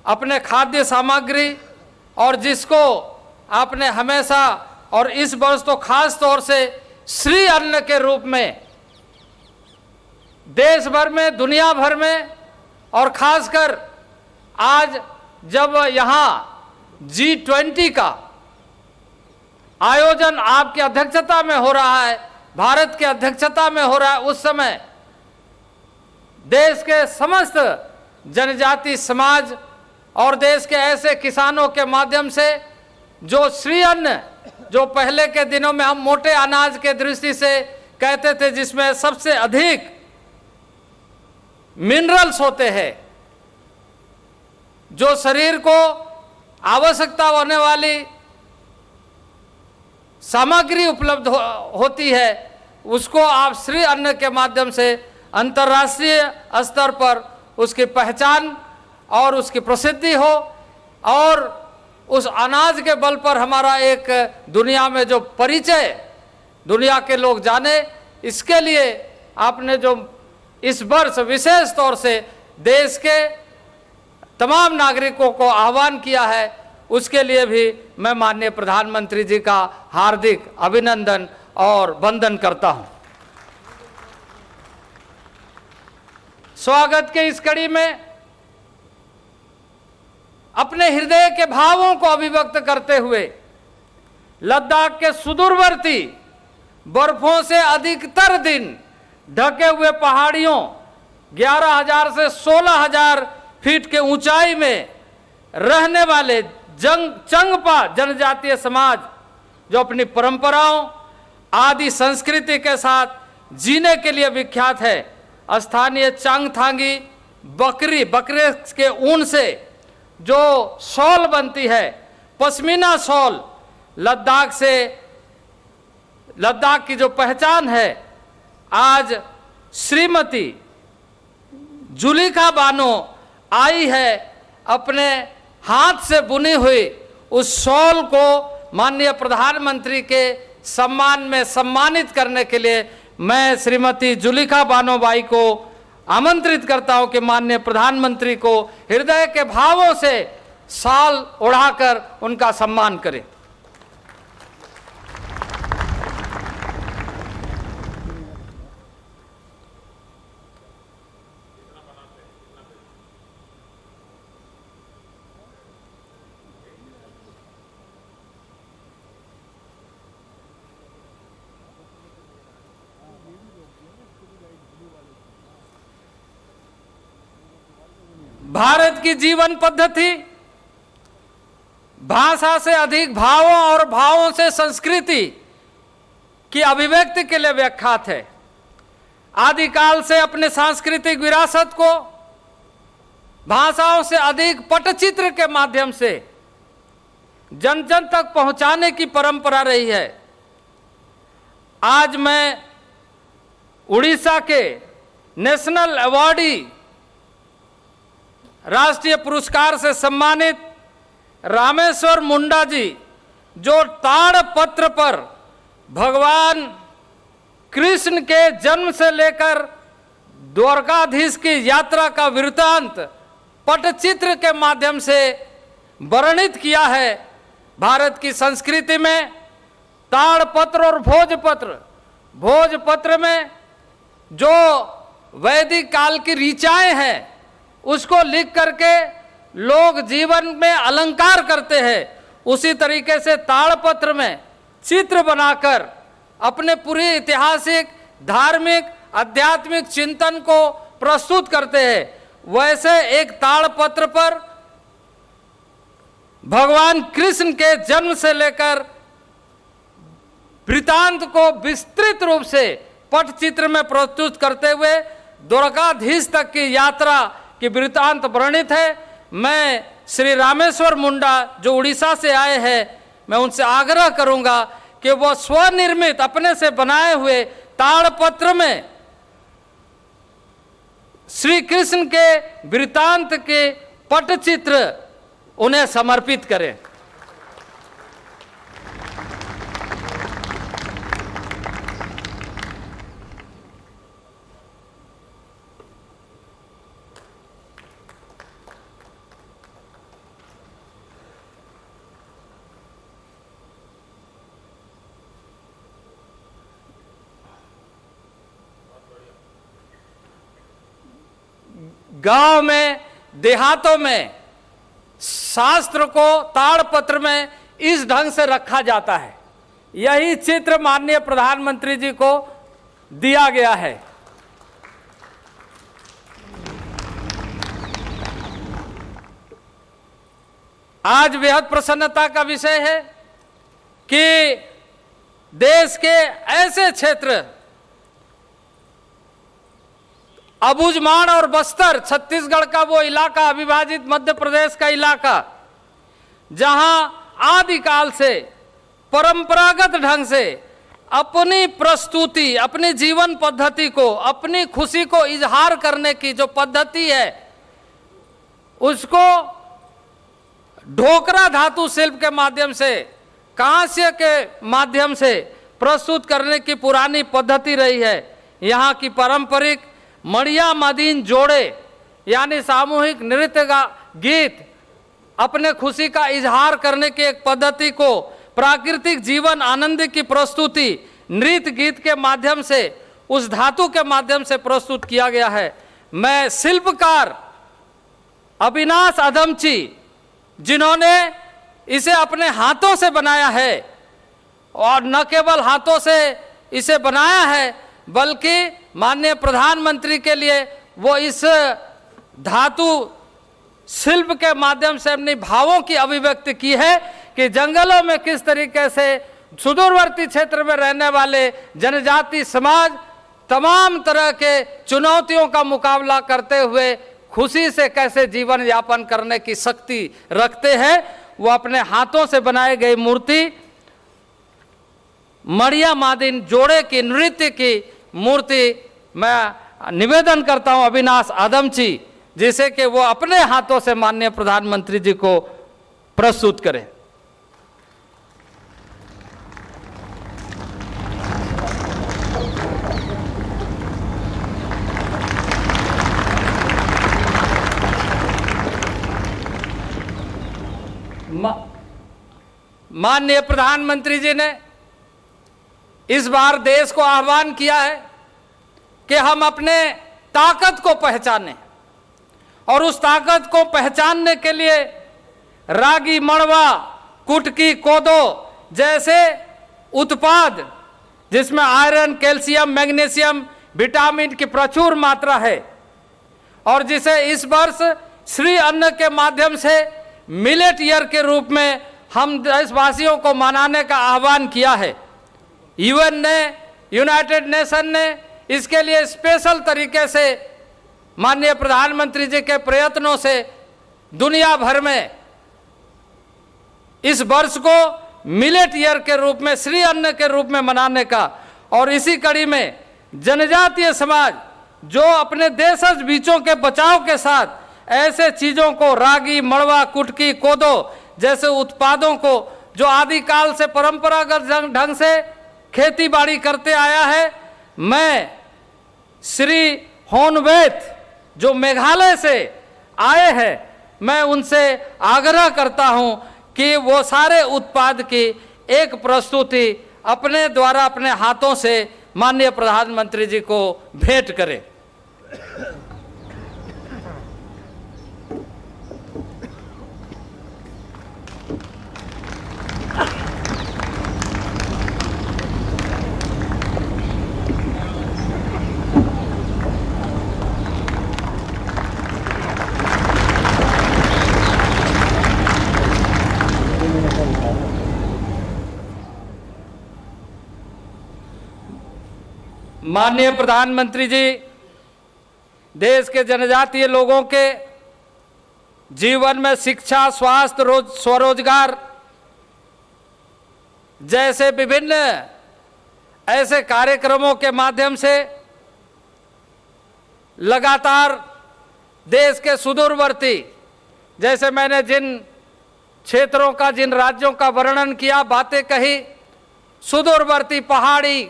अपने खाद्य सामग्री और जिसको आपने हमेशा और इस वर्ष तो खास तौर से श्री अन्न के रूप में देश भर में, दुनिया भर में और खासकर आज जब यहाँ G20 का आयोजन आपकी अध्यक्षता में हो रहा है, भारत की अध्यक्षता में हो रहा है, उस समय देश के समस्त जनजाति समाज और देश के ऐसे किसानों के माध्यम से जो श्री अन्न, जो पहले के दिनों में हम मोटे अनाज के दृष्टि से कहते थे जिसमें सबसे अधिक मिनरल्स होते हैं, जो शरीर को आवश्यकता होने वाली सामग्री उपलब्ध होती है, उसको आप श्री अन्न के माध्यम से अंतर्राष्ट्रीय स्तर पर उसकी पहचान और उसकी प्रसिद्धि हो और उस अनाज के बल पर हमारा एक दुनिया में जो परिचय दुनिया के लोग जाने, इसके लिए आपने जो इस वर्ष विशेष तौर से देश के तमाम नागरिकों को आह्वान किया है, उसके लिए भी मैं माननीय प्रधानमंत्री जी का हार्दिक अभिनंदन और वंदन करता हूं। स्वागत के इस कड़ी में अपने हृदय के भावों को अभिव्यक्त करते हुए लद्दाख के सुदूरवर्ती बर्फों से अधिकतर दिन ढके हुए पहाड़ियों 11,000 से 16,000 फीट के ऊंचाई में रहने वाले चंगपा जनजातीय समाज जो अपनी परंपराओं आदि संस्कृति के साथ जीने के लिए विख्यात है, स्थानीय चांगथांगी बकरे के ऊन से जो शॉल बनती है, पश्मीना शॉल, लद्दाख की जो पहचान है, आज श्रीमती जुलिका बानो आई है अपने हाथ से बुनी हुई उस शॉल को माननीय प्रधानमंत्री के सम्मान में सम्मानित करने के लिए मैं श्रीमती जुलिका बानो बाई को आमंत्रित करता हूं कि माननीय प्रधानमंत्री को हृदय के भावों से शाल ओढ़ाकर उनका सम्मान करें। भारत की जीवन पद्धति भाषा से अधिक भावों और भावों से संस्कृति की अभिव्यक्ति के लिए विख्यात है। आदिकाल से अपने सांस्कृतिक विरासत को भाषाओं से अधिक पटचित्र के माध्यम से जन जन तक पहुंचाने की परंपरा रही है। आज मैं उड़ीसा के नेशनल अवार्डी राष्ट्रीय पुरस्कार से सम्मानित रामेश्वर मुंडा जी, जो ताड़पत्र पर भगवान कृष्ण के जन्म से लेकर द्वारकाधीश की यात्रा का वृत्तांत पटचित्र के माध्यम से वर्णित किया है। भारत की संस्कृति में ताड़पत्र और भोजपत्र में जो वैदिक काल की ऋचाएं हैं उसको लिख करके लोग जीवन में अलंकार करते हैं। उसी तरीके से ताड़पत्र में चित्र बनाकर अपने पूरे ऐतिहासिक, धार्मिक, आध्यात्मिक चिंतन को प्रस्तुत करते हैं। वैसे एक ताड़पत्र पर भगवान कृष्ण के जन्म से लेकर वृत्तांत को विस्तृत रूप से पटचित्र में प्रस्तुत करते हुए द्वारकाधीश तक की यात्रा की वृत्तांत वर्णित है। मैं श्री रामेश्वर मुंडा जो उड़ीसा से आए हैं, मैं उनसे आग्रह करूंगा कि वो स्वनिर्मित अपने से बनाए हुए ताड़पत्र में श्री कृष्ण के वृत्तांत के पटचित्र उन्हें समर्पित करें। गांव में, देहातों में शास्त्र को ताड़पत्र में इस ढंग से रखा जाता है। यही चित्र माननीय प्रधानमंत्री जी को दिया गया है। आज बेहद प्रसन्नता का विषय है कि देश के ऐसे क्षेत्र अबुझमाड़ और बस्तर, छत्तीसगढ़ का वो इलाका, अविभाजित मध्य प्रदेश का इलाका, जहां आदिकाल से परंपरागत ढंग से अपनी प्रस्तुति, अपनी जीवन पद्धति को, अपनी खुशी को इजहार करने की जो पद्धति है उसको ढोकरा धातु शिल्प के माध्यम से, कांस्य के माध्यम से प्रस्तुत करने की पुरानी पद्धति रही है। यहाँ की पारंपरिक मड़िया मदीन जोड़े यानी सामूहिक नृत्य का गीत अपने खुशी का इजहार करने की एक पद्धति को प्राकृतिक जीवन आनंद की प्रस्तुति नृत्य गीत के माध्यम से, उस धातु के माध्यम से प्रस्तुत किया गया है। मैं शिल्पकार अविनाश अधमची, जिन्होंने इसे अपने हाथों से बनाया है और न केवल हाथों से इसे बनाया है बल्कि माननीय प्रधानमंत्री के लिए वो इस धातु शिल्प के माध्यम से अपनी भावों की अभिव्यक्ति की है कि जंगलों में किस तरीके से सुदूरवर्ती क्षेत्र में रहने वाले जनजाति समाज तमाम तरह के चुनौतियों का मुकाबला करते हुए खुशी से कैसे जीवन यापन करने की शक्ति रखते हैं। वो अपने हाथों से बनाई गई मूर्ति मड़िया मादिन जोड़े की नृत्य की मूर्ति मैं निवेदन करता हूं अविनाश आदमची, जिसे कि वो अपने हाथों से माननीय प्रधानमंत्री जी को प्रस्तुत करें। माननीय प्रधानमंत्री जी ने इस बार देश को आह्वान किया है कि हम अपने ताकत को पहचानें और उस ताकत को पहचानने के लिए रागी, मड़वा, कुटकी, कोदो जैसे उत्पाद जिसमें आयरन, कैल्शियम, मैग्नीशियम, विटामिन की प्रचुर मात्रा है और जिसे इस वर्ष श्री अन्न के माध्यम से मिलेट ईयर के रूप में हम देशवासियों को मनाने का आह्वान किया है। यूएन ने, यूनाइटेड नेशन ने इसके लिए स्पेशल तरीके से माननीय प्रधानमंत्री जी के प्रयत्नों से दुनिया भर में इस वर्ष को मिलेट ईयर के रूप में, श्री अन्न के रूप में मनाने का, और इसी कड़ी में जनजातीय समाज जो अपने देशज बीजों के बचाव के साथ ऐसे चीज़ों को, रागी, मड़वा, कुटकी, कोदो जैसे उत्पादों को जो आदिकाल से परंपरागत ढंग से खेती बाड़ी करते आया है, मैं श्री होनवेत जो मेघालय से आए हैं, मैं उनसे आग्रह करता हूं कि वो सारे उत्पाद की एक प्रस्तुति अपने द्वारा, अपने हाथों से माननीय प्रधानमंत्री जी को भेंट करें। माननीय प्रधानमंत्री जी देश के जनजातीय लोगों के जीवन में शिक्षा, स्वास्थ्य, स्वरोजगार जैसे विभिन्न ऐसे कार्यक्रमों के माध्यम से लगातार देश के सुदूरवर्ती, जैसे मैंने जिन क्षेत्रों का, जिन राज्यों का वर्णन किया, बातें कही, सुदूरवर्ती पहाड़ी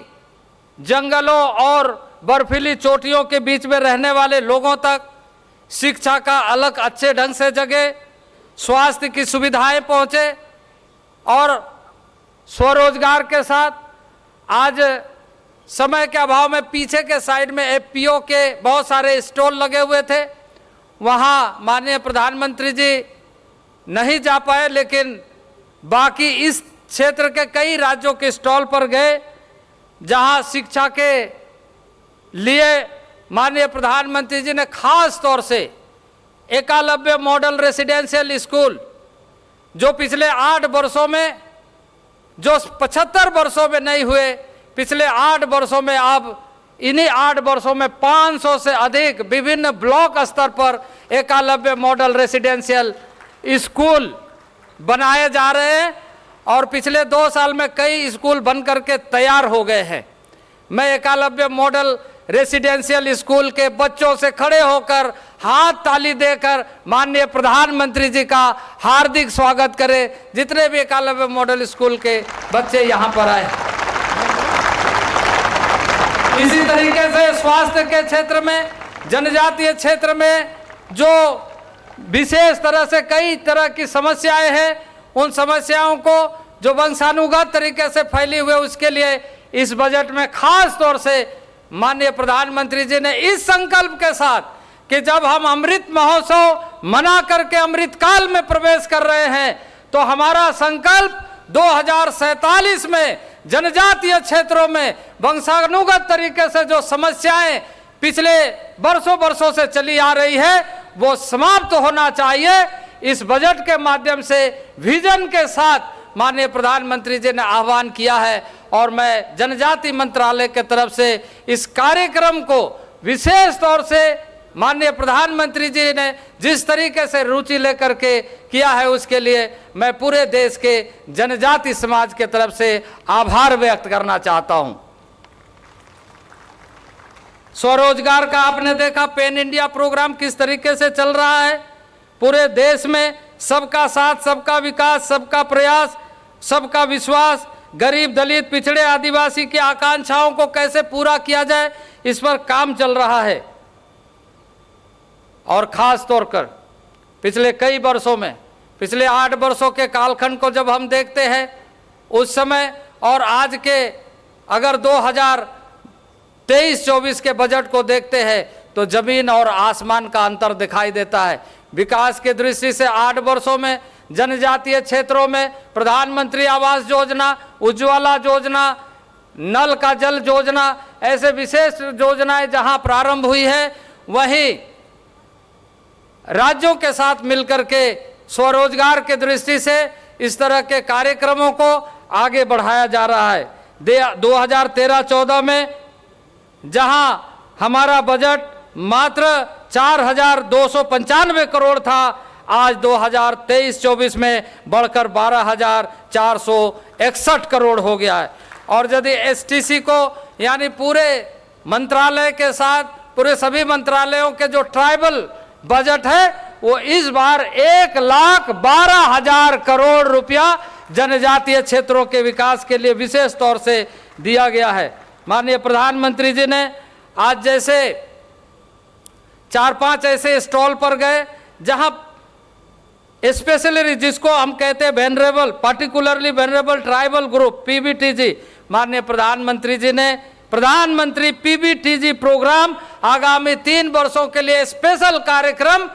जंगलों और बर्फीली चोटियों के बीच में रहने वाले लोगों तक शिक्षा का अलग अच्छे ढंग से जगह, स्वास्थ्य की सुविधाएं पहुंचे, और स्वरोजगार के साथ आज समय के अभाव में पीछे के साइड में एफपीओ के बहुत सारे स्टॉल लगे हुए थे, वहां माननीय प्रधानमंत्री जी नहीं जा पाए, लेकिन बाकी इस क्षेत्र के कई राज्यों के स्टॉल पर गए जहां शिक्षा के लिए माननीय प्रधानमंत्री जी ने खास तौर से एकलव्य मॉडल रेसिडेंशियल स्कूल जो पिछले 8 वर्षों में, जो 75 वर्षों में नहीं हुए, पिछले 8 वर्षों में अब इन्हीं 8 वर्षों में 500 से अधिक विभिन्न ब्लॉक स्तर पर एकलव्य मॉडल रेसिडेंशियल स्कूल बनाए जा रहे हैं, और पिछले 2 साल में कई स्कूल बन करके तैयार हो गए हैं। मैं एकलव्य मॉडल रेसिडेंशियल स्कूल के बच्चों से खड़े होकर हाथ ताली देकर माननीय प्रधानमंत्री जी का हार्दिक स्वागत करें, जितने भी एकलव्य मॉडल स्कूल के बच्चे यहाँ पर आए। इसी तरीके से स्वास्थ्य के क्षेत्र में, जनजातीय क्षेत्र में जो विशेष तरह से कई तरह की समस्याएं हैं, उन समस्याओं को जो वंशानुगत तरीके से फैली हुई, उसके लिए इस बजट में खास तौर से माननीय प्रधानमंत्री जी ने इस संकल्प के साथ कि जब हम अमृत महोत्सव मना करके अमृत काल में प्रवेश कर रहे हैं, तो हमारा संकल्प 2047 में जनजातीय क्षेत्रों में वंशानुगत तरीके से जो समस्याएं पिछले वर्षों से चली आ रही है, वो समाप्त होना चाहिए। इस बजट के माध्यम से विजन के साथ माननीय प्रधानमंत्री जी ने आह्वान किया है, और मैं जनजाति मंत्रालय के तरफ से इस कार्यक्रम को विशेष तौर से माननीय प्रधानमंत्री जी ने जिस तरीके से रुचि लेकर के किया है, उसके लिए मैं पूरे देश के जनजाति समाज के तरफ से आभार व्यक्त करना चाहता हूं। स्वरोजगार का आपने देखा, पेन इंडिया प्रोग्राम किस तरीके से चल रहा है पूरे देश में। सबका साथ, सबका विकास, सबका प्रयास, सबका विश्वास, गरीब, दलित, पिछड़े, आदिवासी की आकांक्षाओं को कैसे पूरा किया जाए, इस पर काम चल रहा है। और खास तौर पर पिछले कई वर्षों में, पिछले 8 वर्षों के कालखंड को जब हम देखते हैं, उस समय और आज के अगर 2023-24 के बजट को देखते हैं, तो जमीन और आसमान का अंतर दिखाई देता है। विकास की दृष्टि से 8 वर्षों में जनजातीय क्षेत्रों में प्रधानमंत्री आवास योजना, उज्ज्वला योजना, नल का जल योजना, ऐसे विशेष योजनाएं जहां प्रारंभ हुई है, वहीं राज्यों के साथ मिलकर के स्वरोजगार के दृष्टि से इस तरह के कार्यक्रमों को आगे बढ़ाया जा रहा है। 2013-14 में जहां हमारा बजट मात्र 4,295 करोड़ था, आज 2023-24 में बढ़कर 12,461 करोड़ हो गया है। और यदि एसटीसी को यानी पूरे मंत्रालय के साथ पूरे सभी मंत्रालयों के जो ट्राइबल बजट है वो इस बार 1,12,000 करोड़ रुपया जनजातीय क्षेत्रों के विकास के लिए विशेष तौर से दिया गया है। माननीय प्रधानमंत्री जी ने आज जैसे 4-5 ऐसे स्टॉल पर गए जहां स्पेशली जिसको हम कहते हैं vulnerable, particularly vulnerable tribal group PBTG, माननीय प्रधानमंत्री जी ने प्रधानमंत्री पीबीटीजी प्रोग्राम आगामी 3 वर्षों के लिए स्पेशल कार्यक्रम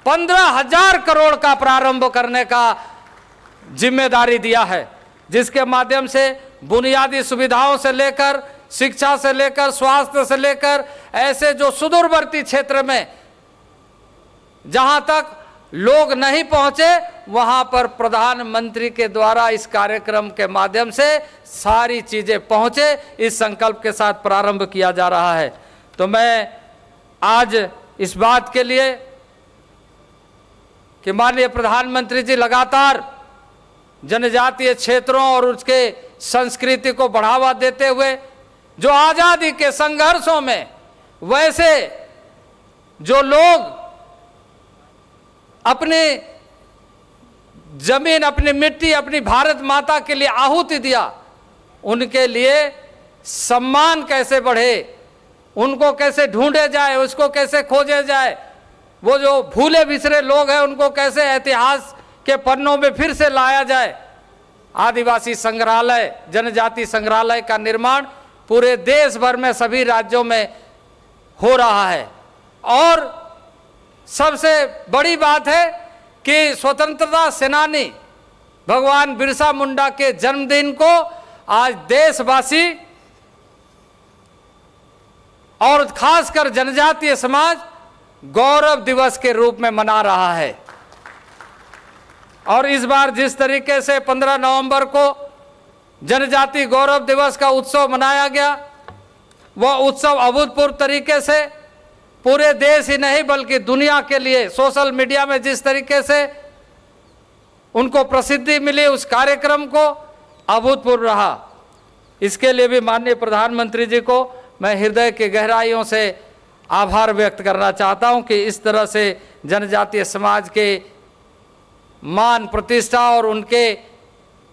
15,000 करोड़ का प्रारंभ करने का जिम्मेदारी दिया है, जिसके माध्यम से बुनियादी सुविधाओं से लेकर शिक्षा से लेकर स्वास्थ्य से लेकर ऐसे जो सुदूरवर्ती क्षेत्र में जहां तक लोग नहीं पहुंचे वहां पर प्रधानमंत्री के द्वारा इस कार्यक्रम के माध्यम से सारी चीजें पहुंचे, इस संकल्प के साथ प्रारंभ किया जा रहा है। तो मैं आज इस बात के लिए कि माननीय प्रधानमंत्री जी लगातार जनजातीय क्षेत्रों और उसके संस्कृति को बढ़ावा देते हुए जो आजादी के संघर्षों में वैसे जो लोग अपनी जमीन, अपनी मिट्टी, अपनी भारत माता के लिए आहुति दिया, उनके लिए सम्मान कैसे बढ़े, उनको कैसे ढूंढे जाए, उसको कैसे खोजे जाए, वो जो भूले बिसरे लोग हैं उनको कैसे इतिहास के पन्नों में फिर से लाया जाए। आदिवासी संग्रहालय, जनजाति संग्रहालय का निर्माण पूरे देश भर में सभी राज्यों में हो रहा है। और सबसे बड़ी बात है कि स्वतंत्रता सेनानी भगवान बिरसा मुंडा के जन्मदिन को आज देशवासी और खासकर जनजातीय समाज गौरव दिवस के रूप में मना रहा है। और इस बार जिस तरीके से 15 नवंबर को जनजाति गौरव दिवस का उत्सव मनाया गया, वह उत्सव अभूतपूर्व तरीके से पूरे देश ही नहीं बल्कि दुनिया के लिए सोशल मीडिया में जिस तरीके से उनको प्रसिद्धि मिली, उस कार्यक्रम को अभूतपूर्व रहा। इसके लिए भी माननीय प्रधानमंत्री जी को मैं हृदय के गहराइयों से आभार व्यक्त करना चाहता हूं कि इस तरह से जनजातीय समाज के मान प्रतिष्ठा और उनके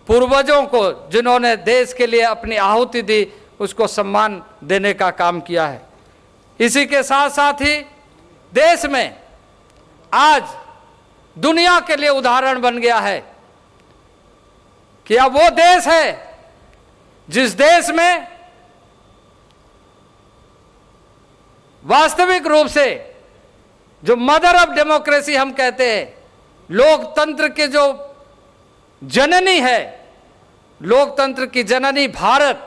पूर्वजों को जिन्होंने देश के लिए अपनी आहुति दी उसको सम्मान देने का काम किया है। इसी के साथ साथ ही देश में आज दुनिया के लिए उदाहरण बन गया है कि अब वो देश है जिस देश में वास्तविक रूप से जो मदर ऑफ डेमोक्रेसी हम कहते हैं, लोकतंत्र के जो जननी है, लोकतंत्र की जननी भारत,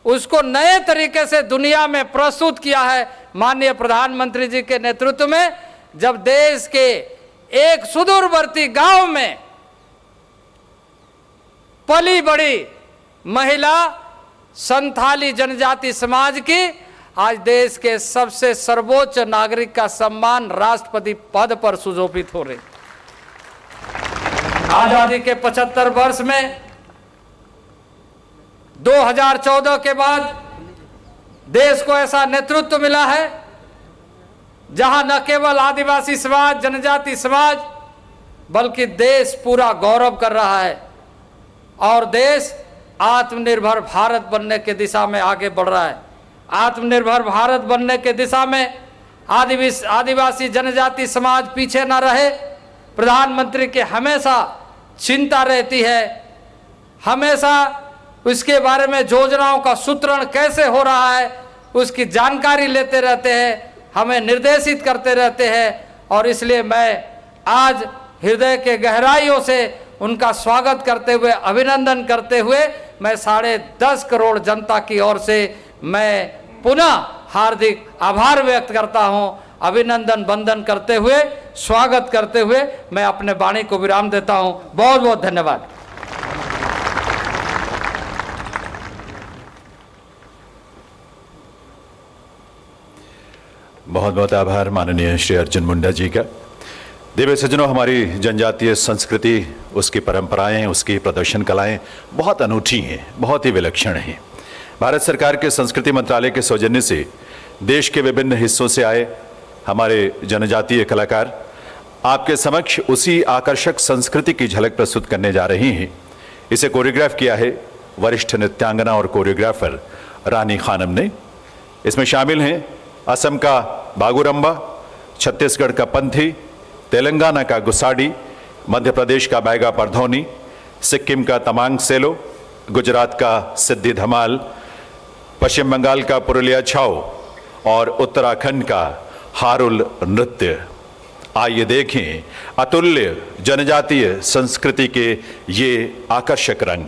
उसको नए तरीके से दुनिया में प्रस्तुत किया है माननीय प्रधानमंत्री जी के नेतृत्व में। जब देश के एक सुदूरवर्ती गांव में पली बड़ी महिला संथाली जनजाति समाज की आज देश के सबसे सर्वोच्च नागरिक का सम्मान राष्ट्रपति पद पर सुशोभित हो रही। आजादी के 75 वर्ष में 2014 के बाद देश को ऐसा नेतृत्व मिला है जहां न केवल आदिवासी समाज, जनजाति समाज, बल्कि देश पूरा गौरव कर रहा है और देश आत्मनिर्भर भारत बनने की दिशा में आगे बढ़ रहा है। आत्मनिर्भर भारत बनने की दिशा में आदिवासी जनजाति समाज पीछे न रहे, प्रधानमंत्री के हमेशा चिंता रहती है, हमेशा उसके बारे में योजनाओं का सूत्रण कैसे हो रहा है उसकी जानकारी लेते रहते हैं, हमें निर्देशित करते रहते हैं। और इसलिए मैं आज हृदय के गहराइयों से उनका स्वागत करते हुए, अभिनंदन करते हुए, मैं 10.5 करोड़ जनता की ओर से मैं पुनः हार्दिक आभार व्यक्त करता हूं। अभिनंदन वंदन करते हुए, स्वागत करते हुए मैं अपने वाणी को विराम देता हूं। बहुत बहुत धन्यवाद। बहुत बहुत आभार माननीय श्री अर्जुन मुंडा जी का। देवी सज्जनों, हमारी जनजातीय संस्कृति, उसकी परंपराएं, उसकी प्रदर्शन कलाएं बहुत अनूठी हैं, बहुत ही विलक्षण हैं। भारत सरकार के संस्कृति मंत्रालय के सौजन्य से देश के विभिन्न हिस्सों से आए हमारे जनजातीय कलाकार आपके समक्ष उसी आकर्षक संस्कृति की झलक प्रस्तुत करने जा रही हैं। इसे कोरियोग्राफ किया है वरिष्ठ नृत्यांगना और कोरियोग्राफर रानी खानम ने। इसमें शामिल हैं असम का बागुरम्बा, छत्तीसगढ़ का पंथी, तेलंगाना का गुसाडी, मध्य प्रदेश का बैगा परधौनी, सिक्किम का तमांग सेलो, गुजरात का सिद्धि धमाल, पश्चिम बंगाल का पुरुलिया छाओ और उत्तराखंड का हारुल नृत्य। आइए देखें अतुल्य जनजातीय संस्कृति के ये आकर्षक रंग।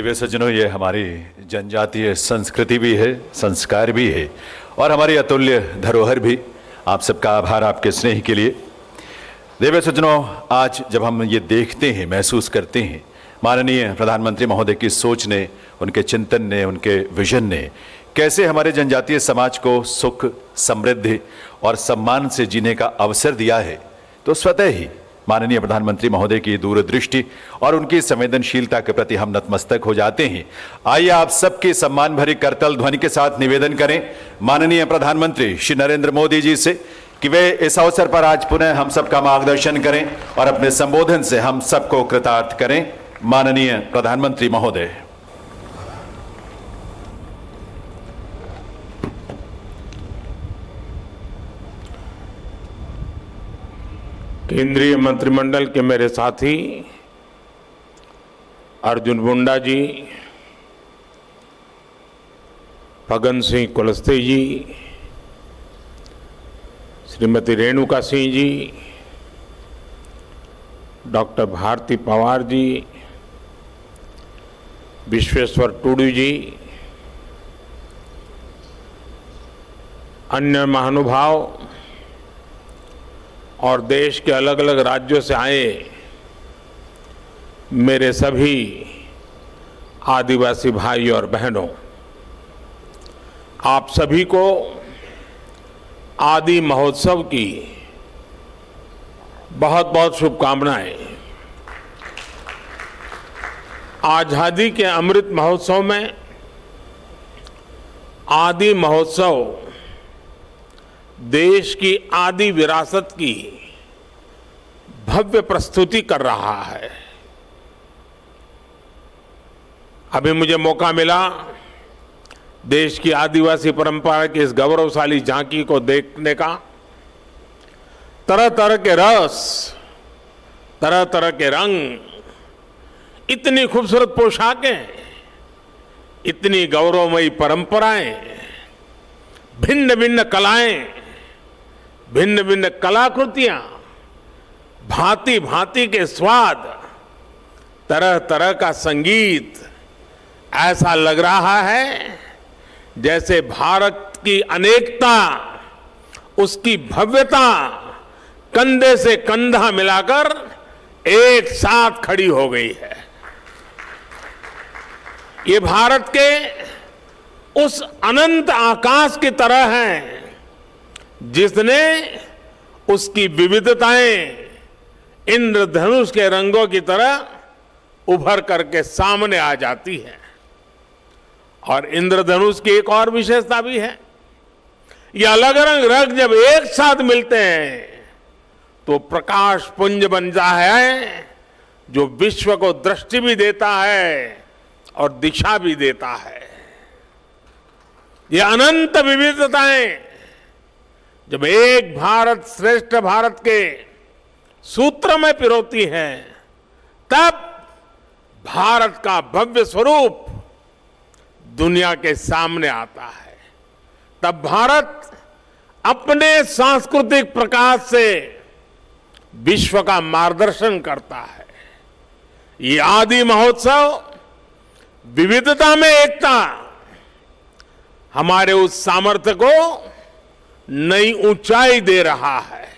दिव्य सज्जनों, ये हमारी जनजातीय संस्कृति भी है, संस्कार भी है और हमारी अतुल्य धरोहर भी। आप सबका आभार आपके स्नेह के लिए। दिव्य सज्जनों, आज जब हम ये देखते हैं, महसूस करते हैं, माननीय प्रधानमंत्री महोदय की सोच ने, उनके चिंतन ने, उनके विजन ने कैसे हमारे जनजातीय समाज को सुख, समृद्धि और सम्मान से जीने का अवसर दिया है, तो स्वतः ही माननीय प्रधानमंत्री महोदय की दूरदृष्टि और उनकी संवेदनशीलता के प्रति हम नतमस्तक हो जाते हैं। आइए आप सबके सम्मान भरी करतल ध्वनि के साथ निवेदन करें माननीय प्रधानमंत्री श्री नरेंद्र मोदी जी से कि वे इस अवसर पर आज पुनः हम सबका मार्गदर्शन करें और अपने संबोधन से हम सबको कृतार्थ करें। माननीय प्रधानमंत्री महोदय। केंद्रीय मंत्रिमंडल के मेरे साथी अर्जुन मुंडा जी, फगन सिंह कुलस्ते जी, श्रीमती रेणुका सिंह जी, डॉक्टर भारती पवार जी, विश्वेश्वर टूडू जी, अन्य महानुभाव और देश के अलग अलग राज्यों से आए मेरे सभी आदिवासी भाई और बहनों, आप सभी को आदि महोत्सव की बहुत बहुत शुभकामनाएं। आजादी के अमृत महोत्सव में आदि महोत्सव देश की आदि विरासत की भव्य प्रस्तुति कर रहा है। अभी मुझे मौका मिला देश की आदिवासी परंपरा की इस गौरवशाली झांकी को देखने का। तरह तरह के रस, तरह तरह के रंग, इतनी खूबसूरत पोशाकें, इतनी गौरवमयी परंपराएं, भिन्न भिन्न कलाएं, भिन्न भिन्न कलाकृतियां, भांति भांति के स्वाद, तरह तरह का संगीत। ऐसा लग रहा है जैसे भारत की अनेकता, उसकी भव्यता कंधे से कंधा मिलाकर एक साथ खड़ी हो गई है। ये भारत के उस अनंत आकाश की तरह है जिसने उसकी विविधताएं इंद्रधनुष के रंगों की तरह उभर करके सामने आ जाती है। और इंद्रधनुष की एक और विशेषता भी है, ये अलग अलग रंग जब एक साथ मिलते हैं तो प्रकाश पुंज बनता है जो विश्व को दृष्टि भी देता है और दिशा भी देता है। ये अनंत विविधताएं जब एक भारत श्रेष्ठ भारत के सूत्र में पिरोती हैं, तब भारत का भव्य स्वरूप दुनिया के सामने आता है। तब भारत अपने सांस्कृतिक प्रकाश से विश्व का मार्गदर्शन करता है। ये आदि महोत्सव विविधता में एकता, हमारे उस सामर्थ्य को नई ऊंचाई दे रहा है।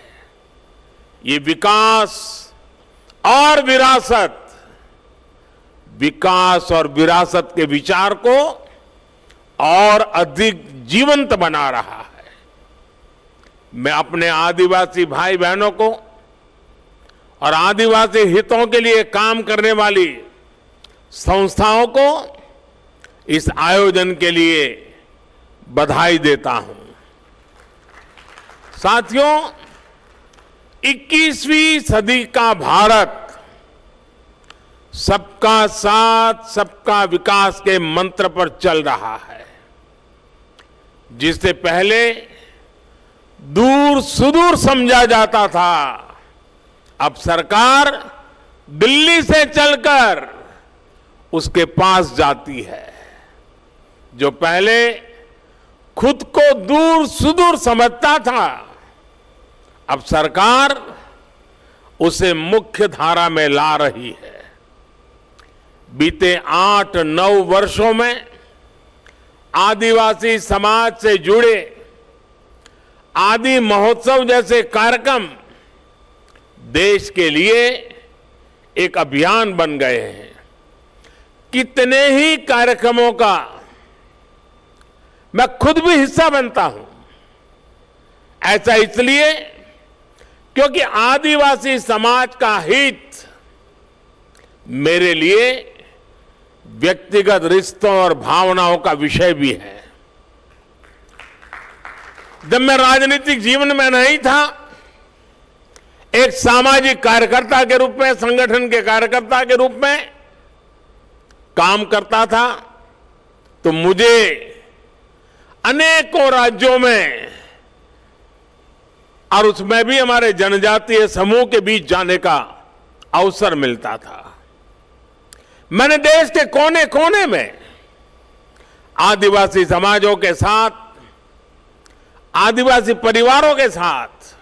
ये विकास और विरासत, विकास और विरासत के विचार को और अधिक जीवंत बना रहा है। मैं अपने आदिवासी भाई बहनों को और आदिवासी हितों के लिए काम करने वाली संस्थाओं को इस आयोजन के लिए बधाई देता हूं। साथियों, 21वीं सदी का भारत सबका साथ सबका विकास के मंत्र पर चल रहा है। जिससे पहले दूर सुदूर समझा जाता था, अब सरकार दिल्ली से चलकर उसके पास जाती है। जो पहले खुद को दूर सुदूर समझता था, अब सरकार उसे मुख्य धारा में ला रही है। बीते 8-9 वर्षों में आदिवासी समाज से जुड़े आदि महोत्सव जैसे कार्यक्रम देश के लिए एक अभियान बन गए हैं। कितने ही कार्यक्रमों का मैं खुद भी हिस्सा बनता हूं। ऐसा इसलिए क्योंकि आदिवासी समाज का हित मेरे लिए व्यक्तिगत रिश्तों और भावनाओं का विषय भी है। जब मैं राजनीतिक जीवन में नहीं था, एक सामाजिक कार्यकर्ता के रूप में, संगठन के कार्यकर्ता के रूप में काम करता था, तो मुझे अनेकों राज्यों में और उसमें भी हमारे जनजातीय समूह के बीच जाने का अवसर मिलता था। मैंने देश के कोने कोने में आदिवासी समाजों के साथ, आदिवासी परिवारों के साथ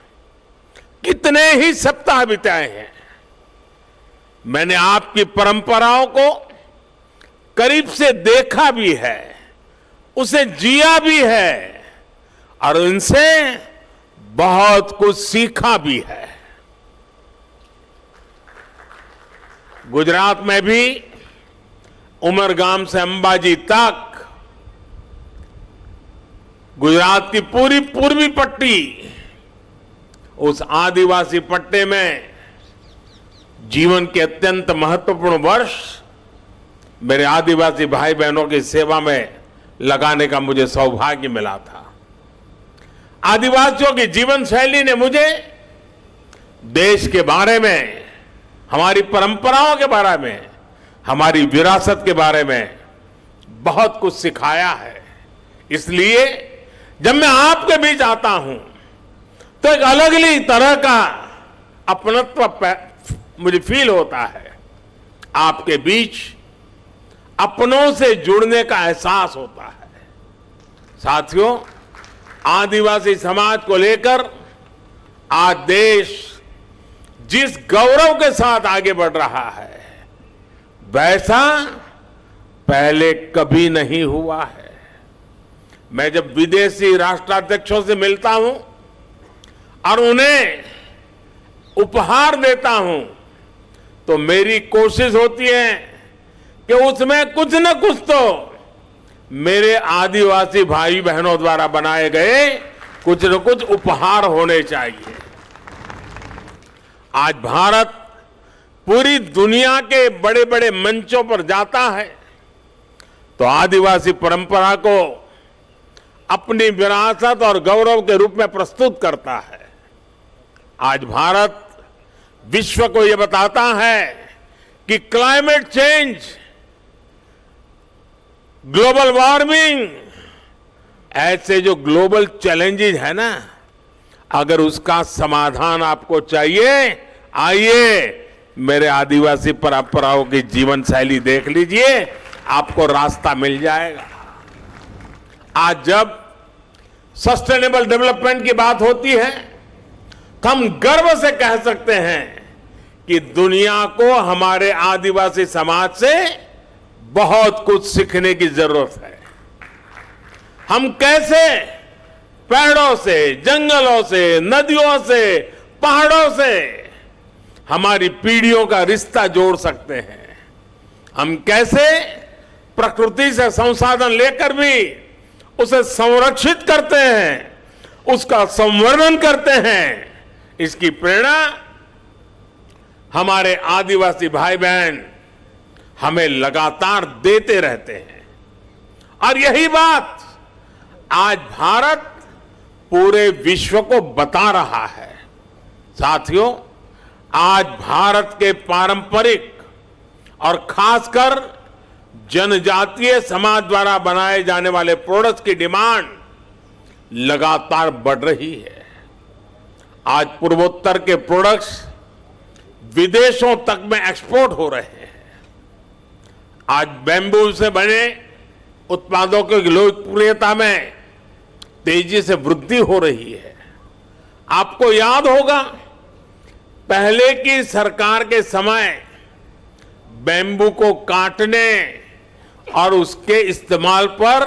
कितने ही सप्ताह बिताए हैं। मैंने आपकी परंपराओं को करीब से देखा भी है, उसे जिया भी है और इनसे बहुत कुछ सीखा भी है। गुजरात में भी उमरगाम से अंबाजी तक गुजरात की पूरी पूर्वी पट्टी, उस आदिवासी पट्टे में जीवन के अत्यंत महत्वपूर्ण वर्ष मेरे आदिवासी भाई बहनों की सेवा में लगाने का मुझे सौभाग्य मिला था। आदिवासियों की जीवन शैली ने मुझे देश के बारे में, हमारी परंपराओं के बारे में, हमारी विरासत के बारे में बहुत कुछ सिखाया है। इसलिए जब मैं आपके बीच आता हूं तो एक अलग ही तरह का अपनत्व मुझे फील होता है। आपके बीच अपनों से जुड़ने का एहसास होता है। साथियों, आदिवासी समाज को लेकर आज देश जिस गौरव के साथ आगे बढ़ रहा है, वैसा पहले कभी नहीं हुआ है। मैं जब विदेशी राष्ट्राध्यक्षों से मिलता हूं और उन्हें उपहार देता हूं, तो मेरी कोशिश होती है कि उसमें कुछ न कुछ तो मेरे आदिवासी भाई बहनों द्वारा बनाए गए कुछ न कुछ उपहार होने चाहिए। आज भारत पूरी दुनिया के बड़े बड़े मंचों पर जाता है तो आदिवासी परंपरा को अपनी विरासत और गौरव के रूप में प्रस्तुत करता है। आज भारत विश्व को यह बताता है कि क्लाइमेट चेंज, ग्लोबल वार्मिंग, ऐसे जो ग्लोबल चैलेंजेस है ना, अगर उसका समाधान आपको चाहिए, आइए मेरे आदिवासी परंपराओं की जीवन शैली देख लीजिए, आपको रास्ता मिल जाएगा। आज जब सस्टेनेबल डेवलपमेंट की बात होती है तो हम गर्व से कह सकते हैं कि दुनिया को हमारे आदिवासी समाज से बहुत कुछ सीखने की जरूरत है। हम कैसे पेड़ों से, जंगलों से, नदियों से, पहाड़ों से हमारी पीढ़ियों का रिश्ता जोड़ सकते हैं। हम कैसे प्रकृति से संसाधन लेकर भी उसे संरक्षित करते हैं, उसका संवर्धन करते हैं। इसकी प्रेरणा हमारे आदिवासी भाई बहन हमें लगातार देते रहते हैं। और यही बात आज भारत पूरे विश्व को बता रहा है। साथियों, आज भारत के पारंपरिक और खासकर जनजातीय समाज द्वारा बनाए जाने वाले प्रोडक्ट्स की डिमांड लगातार बढ़ रही है। आज पूर्वोत्तर के प्रोडक्ट्स विदेशों तक में एक्सपोर्ट हो रहे हैं। आज बैम्बू से बने उत्पादों की लोकप्रियता में तेजी से वृद्धि हो रही है। आपको याद होगा, पहले की सरकार के समय बैम्बू को काटने और उसके इस्तेमाल पर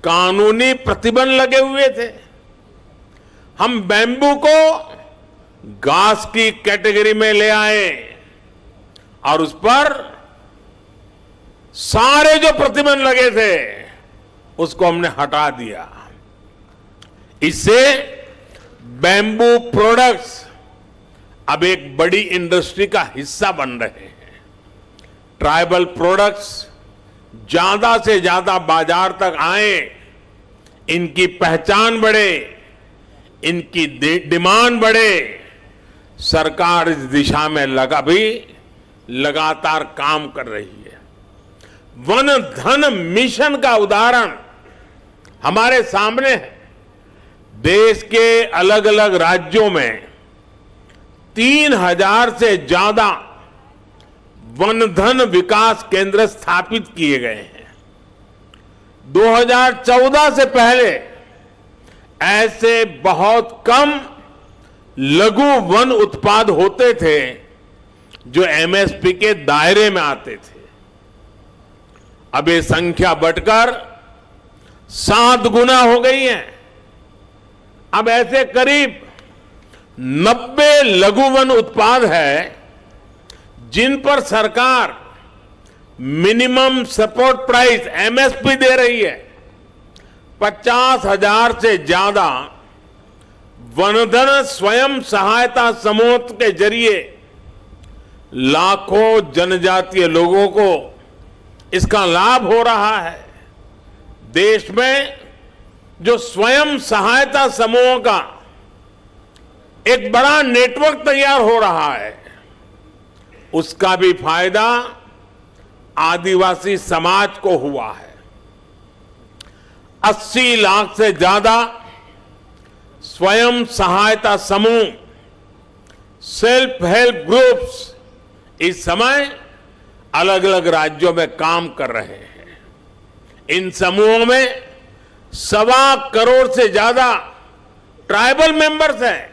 कानूनी प्रतिबंध लगे हुए थे। हम बैम्बू को घास की कैटेगरी में ले आए और उस पर सारे जो प्रतिबंध लगे थे उसको हमने हटा दिया। इससे बैम्बू प्रोडक्ट्स अब एक बड़ी इंडस्ट्री का हिस्सा बन रहे हैं। ट्राइबल प्रोडक्ट्स ज्यादा से ज्यादा बाजार तक आए, इनकी पहचान बढ़े, इनकी डिमांड बढ़े। सरकार इस दिशा में लगातार काम कर रही है। वन धन मिशन का उदाहरण हमारे सामने है। देश के अलग अलग राज्यों में 3000 से ज्यादा वन धन विकास केंद्र स्थापित किए गए हैं। 2014 से पहले ऐसे बहुत कम लघु वन उत्पाद होते थे जो एमएसपी के दायरे में आते थे। अब ये संख्या बढ़कर 7 गुना हो गई है। अब ऐसे करीब 90 लघु वन उत्पाद है जिन पर सरकार मिनिमम सपोर्ट प्राइस एमएसपी दे रही है। 50,000 से ज्यादा वनधन स्वयं सहायता समूह के जरिए लाखों जनजातीय लोगों को इसका लाभ हो रहा है। देश में जो स्वयं सहायता समूहों का एक बड़ा नेटवर्क तैयार हो रहा है, उसका भी फायदा आदिवासी समाज को हुआ है। 80 लाख से ज्यादा स्वयं सहायता समूह, सेल्फ हेल्प ग्रुप्स इस समय अलग अलग राज्यों में काम कर रहे हैं। इन समूहों में 1.25 करोड़ से ज्यादा ट्राइबल मेंबर्स हैं,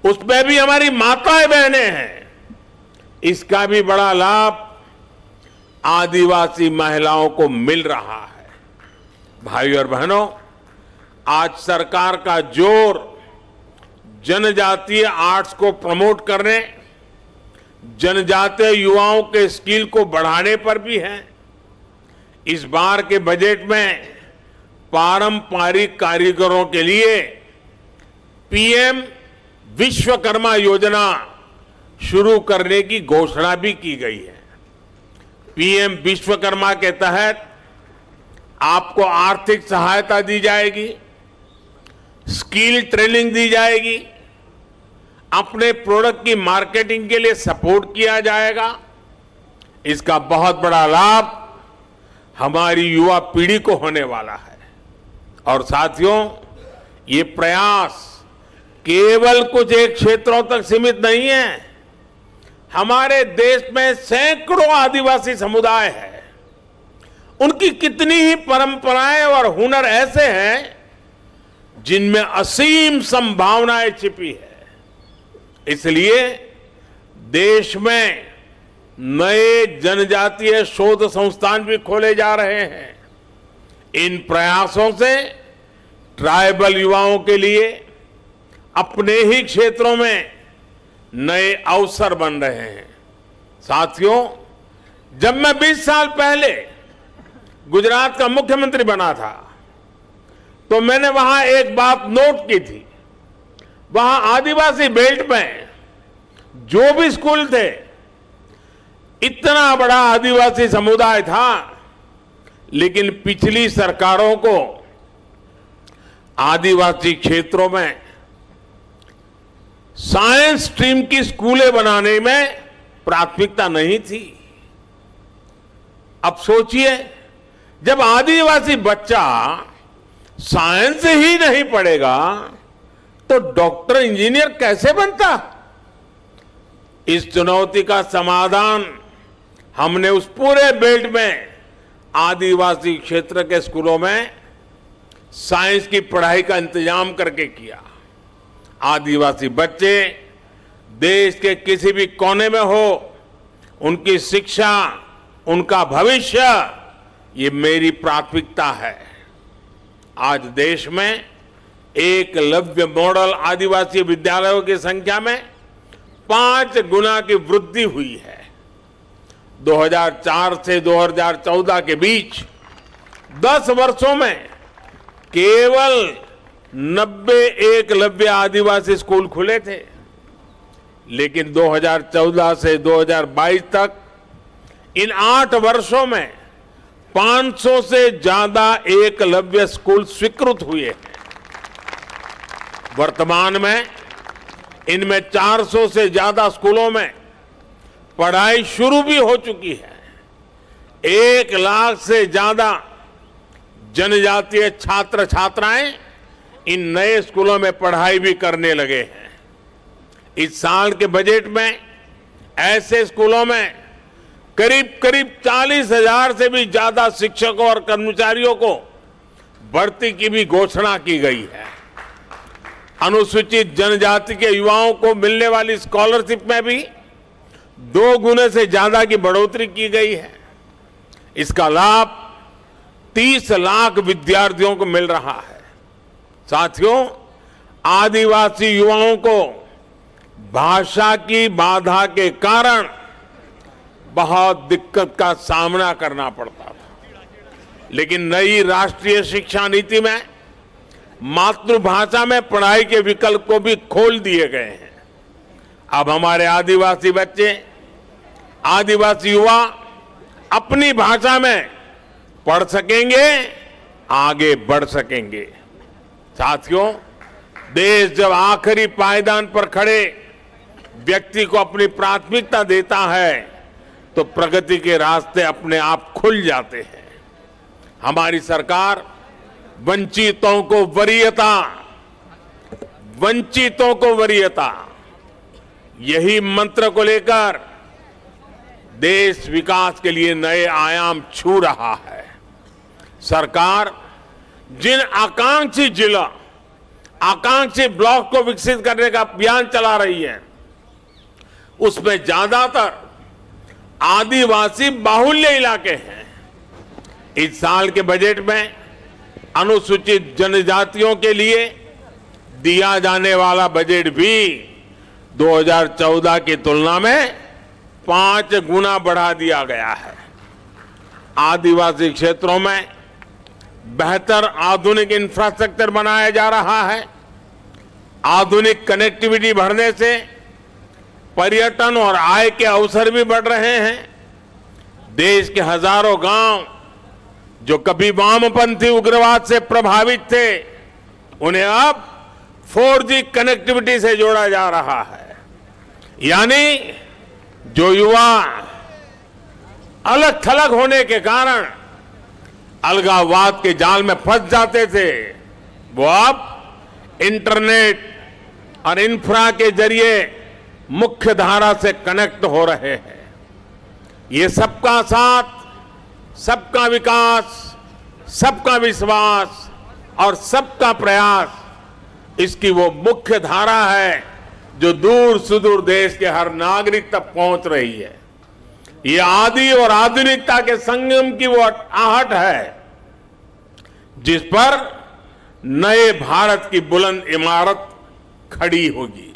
उसमें भी हमारी माताएं बहनें हैं। इसका भी बड़ा लाभ आदिवासी महिलाओं को मिल रहा है। भाइयों और बहनों, आज सरकार का जोर जनजातीय आर्ट्स को प्रमोट करने, जनजातीय युवाओं के स्किल को बढ़ाने पर भी है। इस बार के बजट में पारंपरिक कारीगरों के लिए पीएम विश्वकर्मा योजना शुरू करने की घोषणा भी की गई है। पीएम विश्वकर्मा के तहत आपको आर्थिक सहायता दी जाएगी, स्किल ट्रेनिंग दी जाएगी, अपने प्रोडक्ट की मार्केटिंग के लिए सपोर्ट किया जाएगा। इसका बहुत बड़ा लाभ हमारी युवा पीढ़ी को होने वाला है। और साथियों, ये प्रयास केवल कुछ एक क्षेत्रों तक सीमित नहीं है। हमारे देश में सैकड़ों आदिवासी समुदाय हैं। उनकी कितनी ही परंपराएं और हुनर ऐसे हैं जिनमें असीम संभावनाएं छिपी है। इसलिए देश में नए जनजातीय शोध संस्थान भी खोले जा रहे हैं। इन प्रयासों से ट्राइबल युवाओं के लिए अपने ही क्षेत्रों में नए अवसर बन रहे हैं। साथियों, जब मैं 20 साल पहले गुजरात का मुख्यमंत्री बना था तो मैंने वहां एक बात नोट की थी। वहां आदिवासी बेल्ट में जो भी स्कूल थे, इतना बड़ा आदिवासी समुदाय था, लेकिन पिछली सरकारों को आदिवासी क्षेत्रों में साइंस स्ट्रीम की स्कूलें बनाने में प्राथमिकता नहीं थी। अब सोचिए, जब आदिवासी बच्चा साइंस ही नहीं पढ़ेगा तो डॉक्टर इंजीनियर कैसे बनता? इस चुनौती का समाधान हमने उस पूरे बेल्ट में आदिवासी क्षेत्र के स्कूलों में साइंस की पढ़ाई का इंतजाम करके किया। आदिवासी बच्चे देश के किसी भी कोने में हो, उनकी शिक्षा, उनका भविष्य, ये मेरी प्राथमिकता है। आज देश में एकलव्य मॉडल आदिवासी विद्यालयों की संख्या में 5 गुना की वृद्धि हुई है। 2004 से 2014 के बीच 10 वर्षों में केवल 90 एकलव्य आदिवासी स्कूल खुले थे, लेकिन 2014 से 2022 तक इन 8 वर्षों में 500 से ज्यादा एकलव्य स्कूल स्वीकृत हुए हैं। वर्तमान में इनमें 400 से ज्यादा स्कूलों में पढ़ाई शुरू भी हो चुकी है। 1 लाख से ज्यादा जनजातीय छात्र छात्राएं इन नए स्कूलों में पढ़ाई भी करने लगे हैं। इस साल के बजट में ऐसे स्कूलों में करीब 40,000 से भी ज्यादा शिक्षकों और कर्मचारियों को भर्ती की भी घोषणा की गई है। अनुसूचित जनजाति के युवाओं को मिलने वाली स्कॉलरशिप में भी 2 गुने से ज्यादा की बढ़ोतरी की गई है। इसका लाभ 30 लाख विद्यार्थियों को मिल रहा है। साथियों, आदिवासी युवाओं को भाषा की बाधा के कारण बहुत दिक्कत का सामना करना पड़ता था, लेकिन नई राष्ट्रीय शिक्षा नीति में मातृभाषा में पढ़ाई के विकल्प को भी खोल दिए गए हैं। अब हमारे आदिवासी बच्चे, आदिवासी युवा अपनी भाषा में पढ़ सकेंगे, आगे बढ़ सकेंगे। साथियों, देश जब आखिरी पायदान पर खड़े व्यक्ति को अपनी प्राथमिकता देता है तो प्रगति के रास्ते अपने आप खुल जाते हैं। हमारी सरकार वंचितों को वरीयता, यही मंत्र को लेकर देश विकास के लिए नए आयाम छू रहा है। सरकार जिन आकांक्षी जिला, आकांक्षी ब्लॉक को विकसित करने का अभियान चला रही है, उसमें ज्यादातर आदिवासी बाहुल्य इलाके हैं। इस साल के बजट में अनुसूचित जनजातियों के लिए दिया जाने वाला बजट भी 2014 की तुलना में 5 गुना बढ़ा दिया गया है। आदिवासी क्षेत्रों में बेहतर आधुनिक इंफ्रास्ट्रक्चर बनाया जा रहा है। आधुनिक कनेक्टिविटी बढ़ने से पर्यटन और आय के अवसर भी बढ़ रहे हैं। देश के हजारों गांव जो कभी वामपंथी उग्रवाद से प्रभावित थे, उन्हें अब 4G कनेक्टिविटी से जोड़ा जा रहा है। यानी जो युवा अलग थलग होने के कारण अलगाववाद के जाल में फंस जाते थे, वो अब इंटरनेट और इंफ्रा के जरिए मुख्य धारा से कनेक्ट हो रहे हैं। ये सबका साथ, सबका विकास, सबका विश्वास और सबका प्रयास, इसकी वो मुख्य धारा है जो दूर सुदूर देश के हर नागरिक तक पहुंच रही है। ये आदि और आधुनिकता के संगम की वो आहट है जिस पर नए भारत की बुलंद इमारत खड़ी होगी।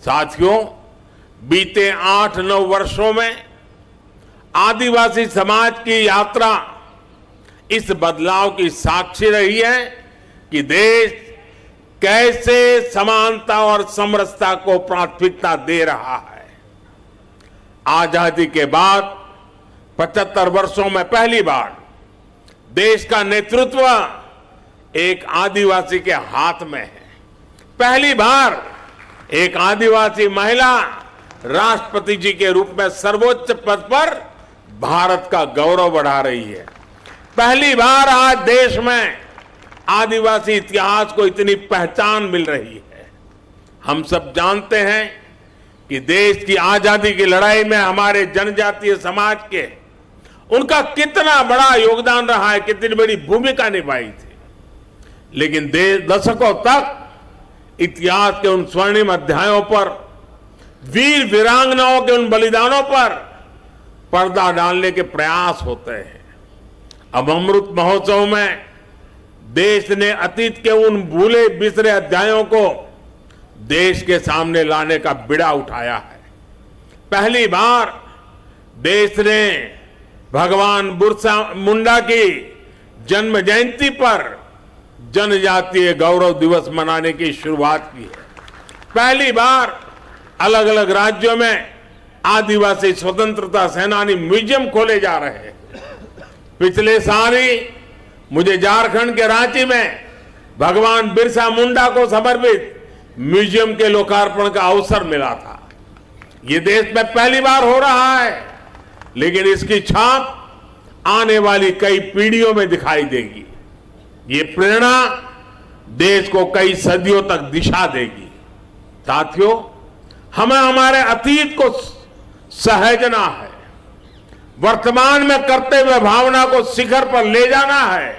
साथियों, बीते 8-9 वर्षों में आदिवासी समाज की यात्रा इस बदलाव की साक्षी रही है कि देश कैसे समानता और समरसता को प्राथमिकता दे रहा है। आजादी के बाद 75 वर्षों में पहली बार देश का नेतृत्व एक आदिवासी के हाथ में है। पहली बार एक आदिवासी महिला राष्ट्रपति जी के रूप में सर्वोच्च पद पर भारत का गौरव बढ़ा रही है। पहली बार आज देश में आदिवासी इतिहास को इतनी पहचान मिल रही है। हम सब जानते हैं कि देश की आजादी की लड़ाई में हमारे जनजातीय समाज के उनका कितना बड़ा योगदान रहा है, कितनी बड़ी भूमिका निभाई थी। लेकिन दशकों तक इतिहास के उन स्वर्णिम अध्यायों पर, वीर वीरांगनाओं के उन बलिदानों पर पर्दा डालने के प्रयास होते हैं। अब अमृत महोत्सव में देश ने अतीत के उन भूले बिसरे अध्यायों को देश के सामने लाने का बीड़ा उठाया है। पहली बार देश ने भगवान बिरसा मुंडा की जन्म जयंती पर जनजातीय गौरव दिवस मनाने की शुरुआत की है। पहली बार अलग अलग राज्यों में आदिवासी स्वतंत्रता सेनानी म्यूजियम खोले जा रहे हैं। पिछले साल ही मुझे झारखंड के रांची में भगवान बिरसा मुंडा को समर्पित म्यूजियम के लोकार्पण का अवसर मिला था। ये देश में पहली बार हो रहा है, लेकिन इसकी छाप आने वाली कई पीढ़ियों में दिखाई देगी। ये प्रेरणा देश को कई सदियों तक दिशा देगी। साथियों, हमें हमारे अतीत को सहेजना है, वर्तमान में करते हुए भावना को शिखर पर ले जाना है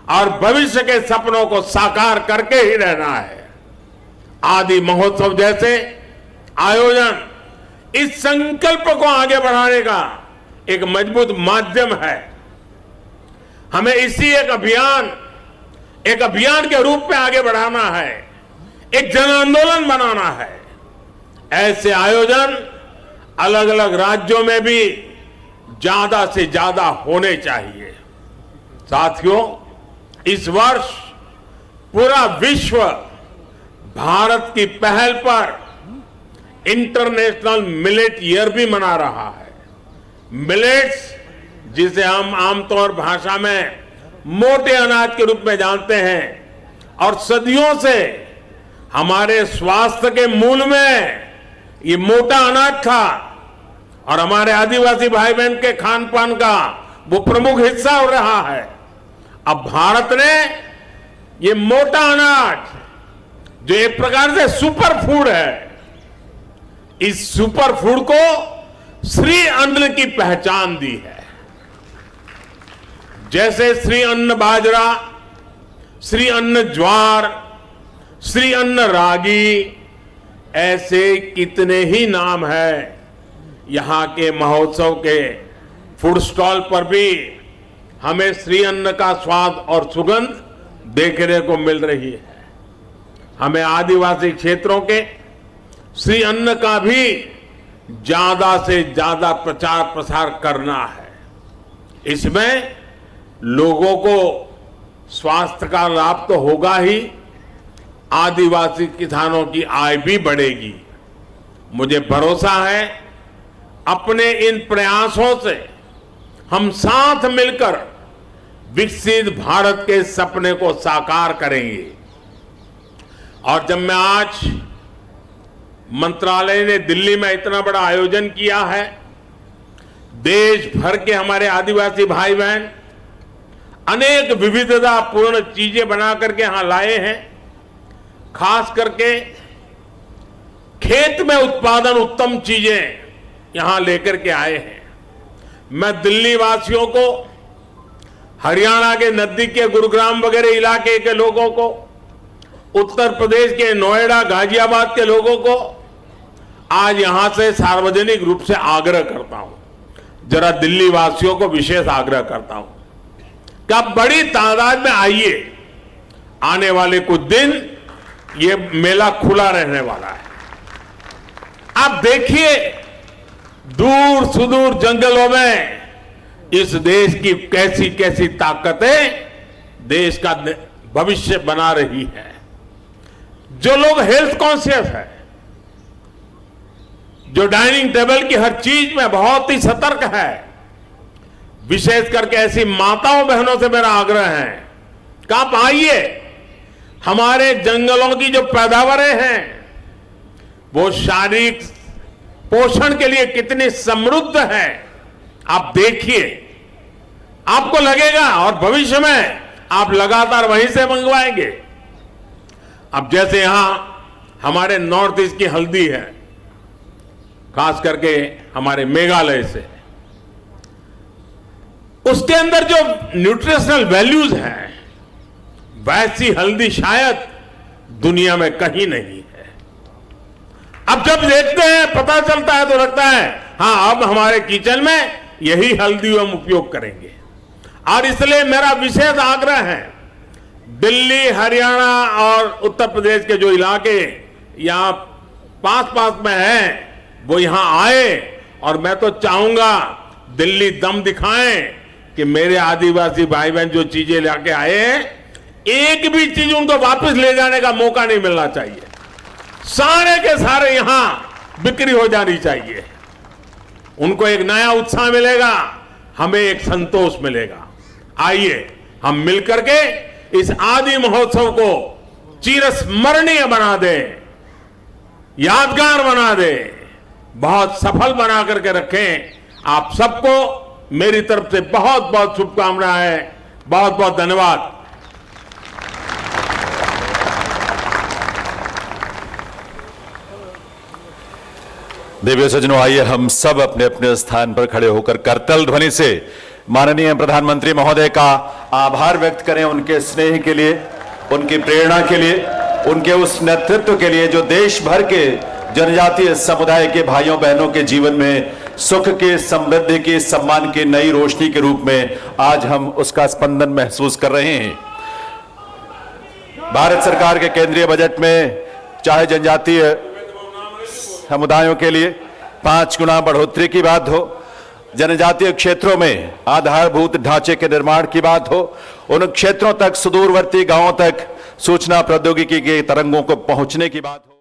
और भविष्य के सपनों को साकार करके ही रहना है। आदि महोत्सव जैसे आयोजन इस संकल्प को आगे बढ़ाने का एक मजबूत माध्यम है। हमें इसी एक अभियान के रूप में आगे बढ़ाना है, एक जन आंदोलन बनाना है। ऐसे आयोजन अलग अलग राज्यों में भी ज्यादा से ज्यादा होने चाहिए। साथियों, इस वर्ष पूरा विश्व भारत की पहल पर इंटरनेशनल मिलेट ईयर भी मना रहा है। मिलेट्स, जिसे हम आमतौर भाषा में मोटे अनाज के रूप में जानते हैं और सदियों से हमारे स्वास्थ्य के मूल में ये मोटा अनाज था और हमारे आदिवासी भाई बहन के खान पान का वो प्रमुख हिस्सा हो रहा है। अब भारत ने ये मोटा अनाज, जो एक प्रकार से सुपर फूड है, इस सुपर फूड को श्री अन्न की पहचान दी है। जैसे श्री अन्न बाजरा, श्री अन्न ज्वार, श्री अन्न रागी, ऐसे कितने ही नाम हैं। यहां के महोत्सव के फूड स्टॉल पर भी हमें श्री अन्न का स्वाद और सुगंध देखने को मिल रही है। हमें आदिवासी क्षेत्रों के श्री अन्न का भी ज्यादा से ज्यादा प्रचार प्रसार करना है। इसमें लोगों को स्वास्थ्य का लाभ तो होगा ही, आदिवासी किसानों की आय भी बढ़ेगी। मुझे भरोसा है अपने इन प्रयासों से हम साथ मिलकर विकसित भारत के सपने को साकार करेंगे। और जब मैं आज मंत्रालय ने दिल्ली में इतना बड़ा आयोजन किया है, देश भर के हमारे आदिवासी भाई बहन अनेक विविधतापूर्ण चीजें बना करके यहां लाए हैं। खास करके खेत में उत्पादन उत्तम चीजें यहां लेकर के आए हैं। मैं दिल्ली वासियों को, हरियाणा के नजदीक के गुरुग्राम वगैरह इलाके के लोगों को, उत्तर प्रदेश के नोएडा गाजियाबाद के लोगों को आज यहां से सार्वजनिक रूप से आग्रह करता हूं, जरा दिल्ली वासियों को विशेष आग्रह करता हूं कि आप बड़ी तादाद में आइए। आने वाले कुछ दिन ये मेला खुला रहने वाला है। आप देखिए दूर सुदूर जंगलों में इस देश की कैसी कैसी ताकतें देश का भविष्य बना रही है। जो लोग हेल्थ कॉन्शियस है, जो डाइनिंग टेबल की हर चीज में बहुत ही सतर्क है, विशेष करके ऐसी माताओं बहनों से मेरा आग्रह है कि आप आइए। हमारे जंगलों की जो पैदावारें हैं वो शारीरिक पोषण के लिए कितनी समृद्ध है, आप देखिए, आपको लगेगा और भविष्य में आप लगातार वहीं से मंगवाएंगे। अब जैसे यहां हमारे नॉर्थ ईस्ट की हल्दी है, खास करके हमारे मेघालय से, उसके अंदर जो न्यूट्रिशनल वैल्यूज हैं वैसी हल्दी शायद दुनिया में कहीं नहीं है। अब जब देखते हैं, पता चलता है तो लगता है हाँ, अब हमारे किचन में यही हल्दी हम उपयोग करेंगे। और इसलिए मेरा विशेष आग्रह है, दिल्ली, हरियाणा और उत्तर प्रदेश के जो इलाके यहाँ पास में हैं, वो यहाँ आए। और मैं तो चाहूंगा दिल्ली दम दिखाएं कि मेरे आदिवासी भाई बहन जो चीजें लेके आए हैं, एक भी चीज उनको वापस ले जाने का मौका नहीं मिलना चाहिए। सारे के सारे यहां बिक्री हो जानी चाहिए। उनको एक नया उत्साह मिलेगा, हमें एक संतोष मिलेगा। आइए हम मिलकर के इस आदि महोत्सव को चिरस्मरणीय बना दें, यादगार बना दें, बहुत सफल बना करके रखें। आप सबको मेरी तरफ से बहुत बहुत शुभकामनाएं, बहुत बहुत धन्यवाद। देवियों सज्जनों, आइए हम सब अपने अपने स्थान पर खड़े होकर करतल ध्वनि से माननीय प्रधानमंत्री महोदय का आभार व्यक्त करें, उनके स्नेह के लिए, उनकी प्रेरणा के लिए, उनके उस नेतृत्व के लिए जो देश भर के जनजातीय समुदाय के भाइयों बहनों के जीवन में सुख के, समृद्धि के, सम्मान की नई रोशनी के रूप में आज हम उसका स्पंदन महसूस कर रहे हैं। भारत सरकार के केंद्रीय बजट में चाहे जनजातीय समुदायों के लिए 5 गुना बढ़ोतरी की बात हो, जनजातीय क्षेत्रों में आधारभूत ढांचे के निर्माण की बात हो, उन क्षेत्रों तक, सुदूरवर्ती गांवों तक सूचना प्रौद्योगिकी के तरंगों को पहुंचने की बात हो।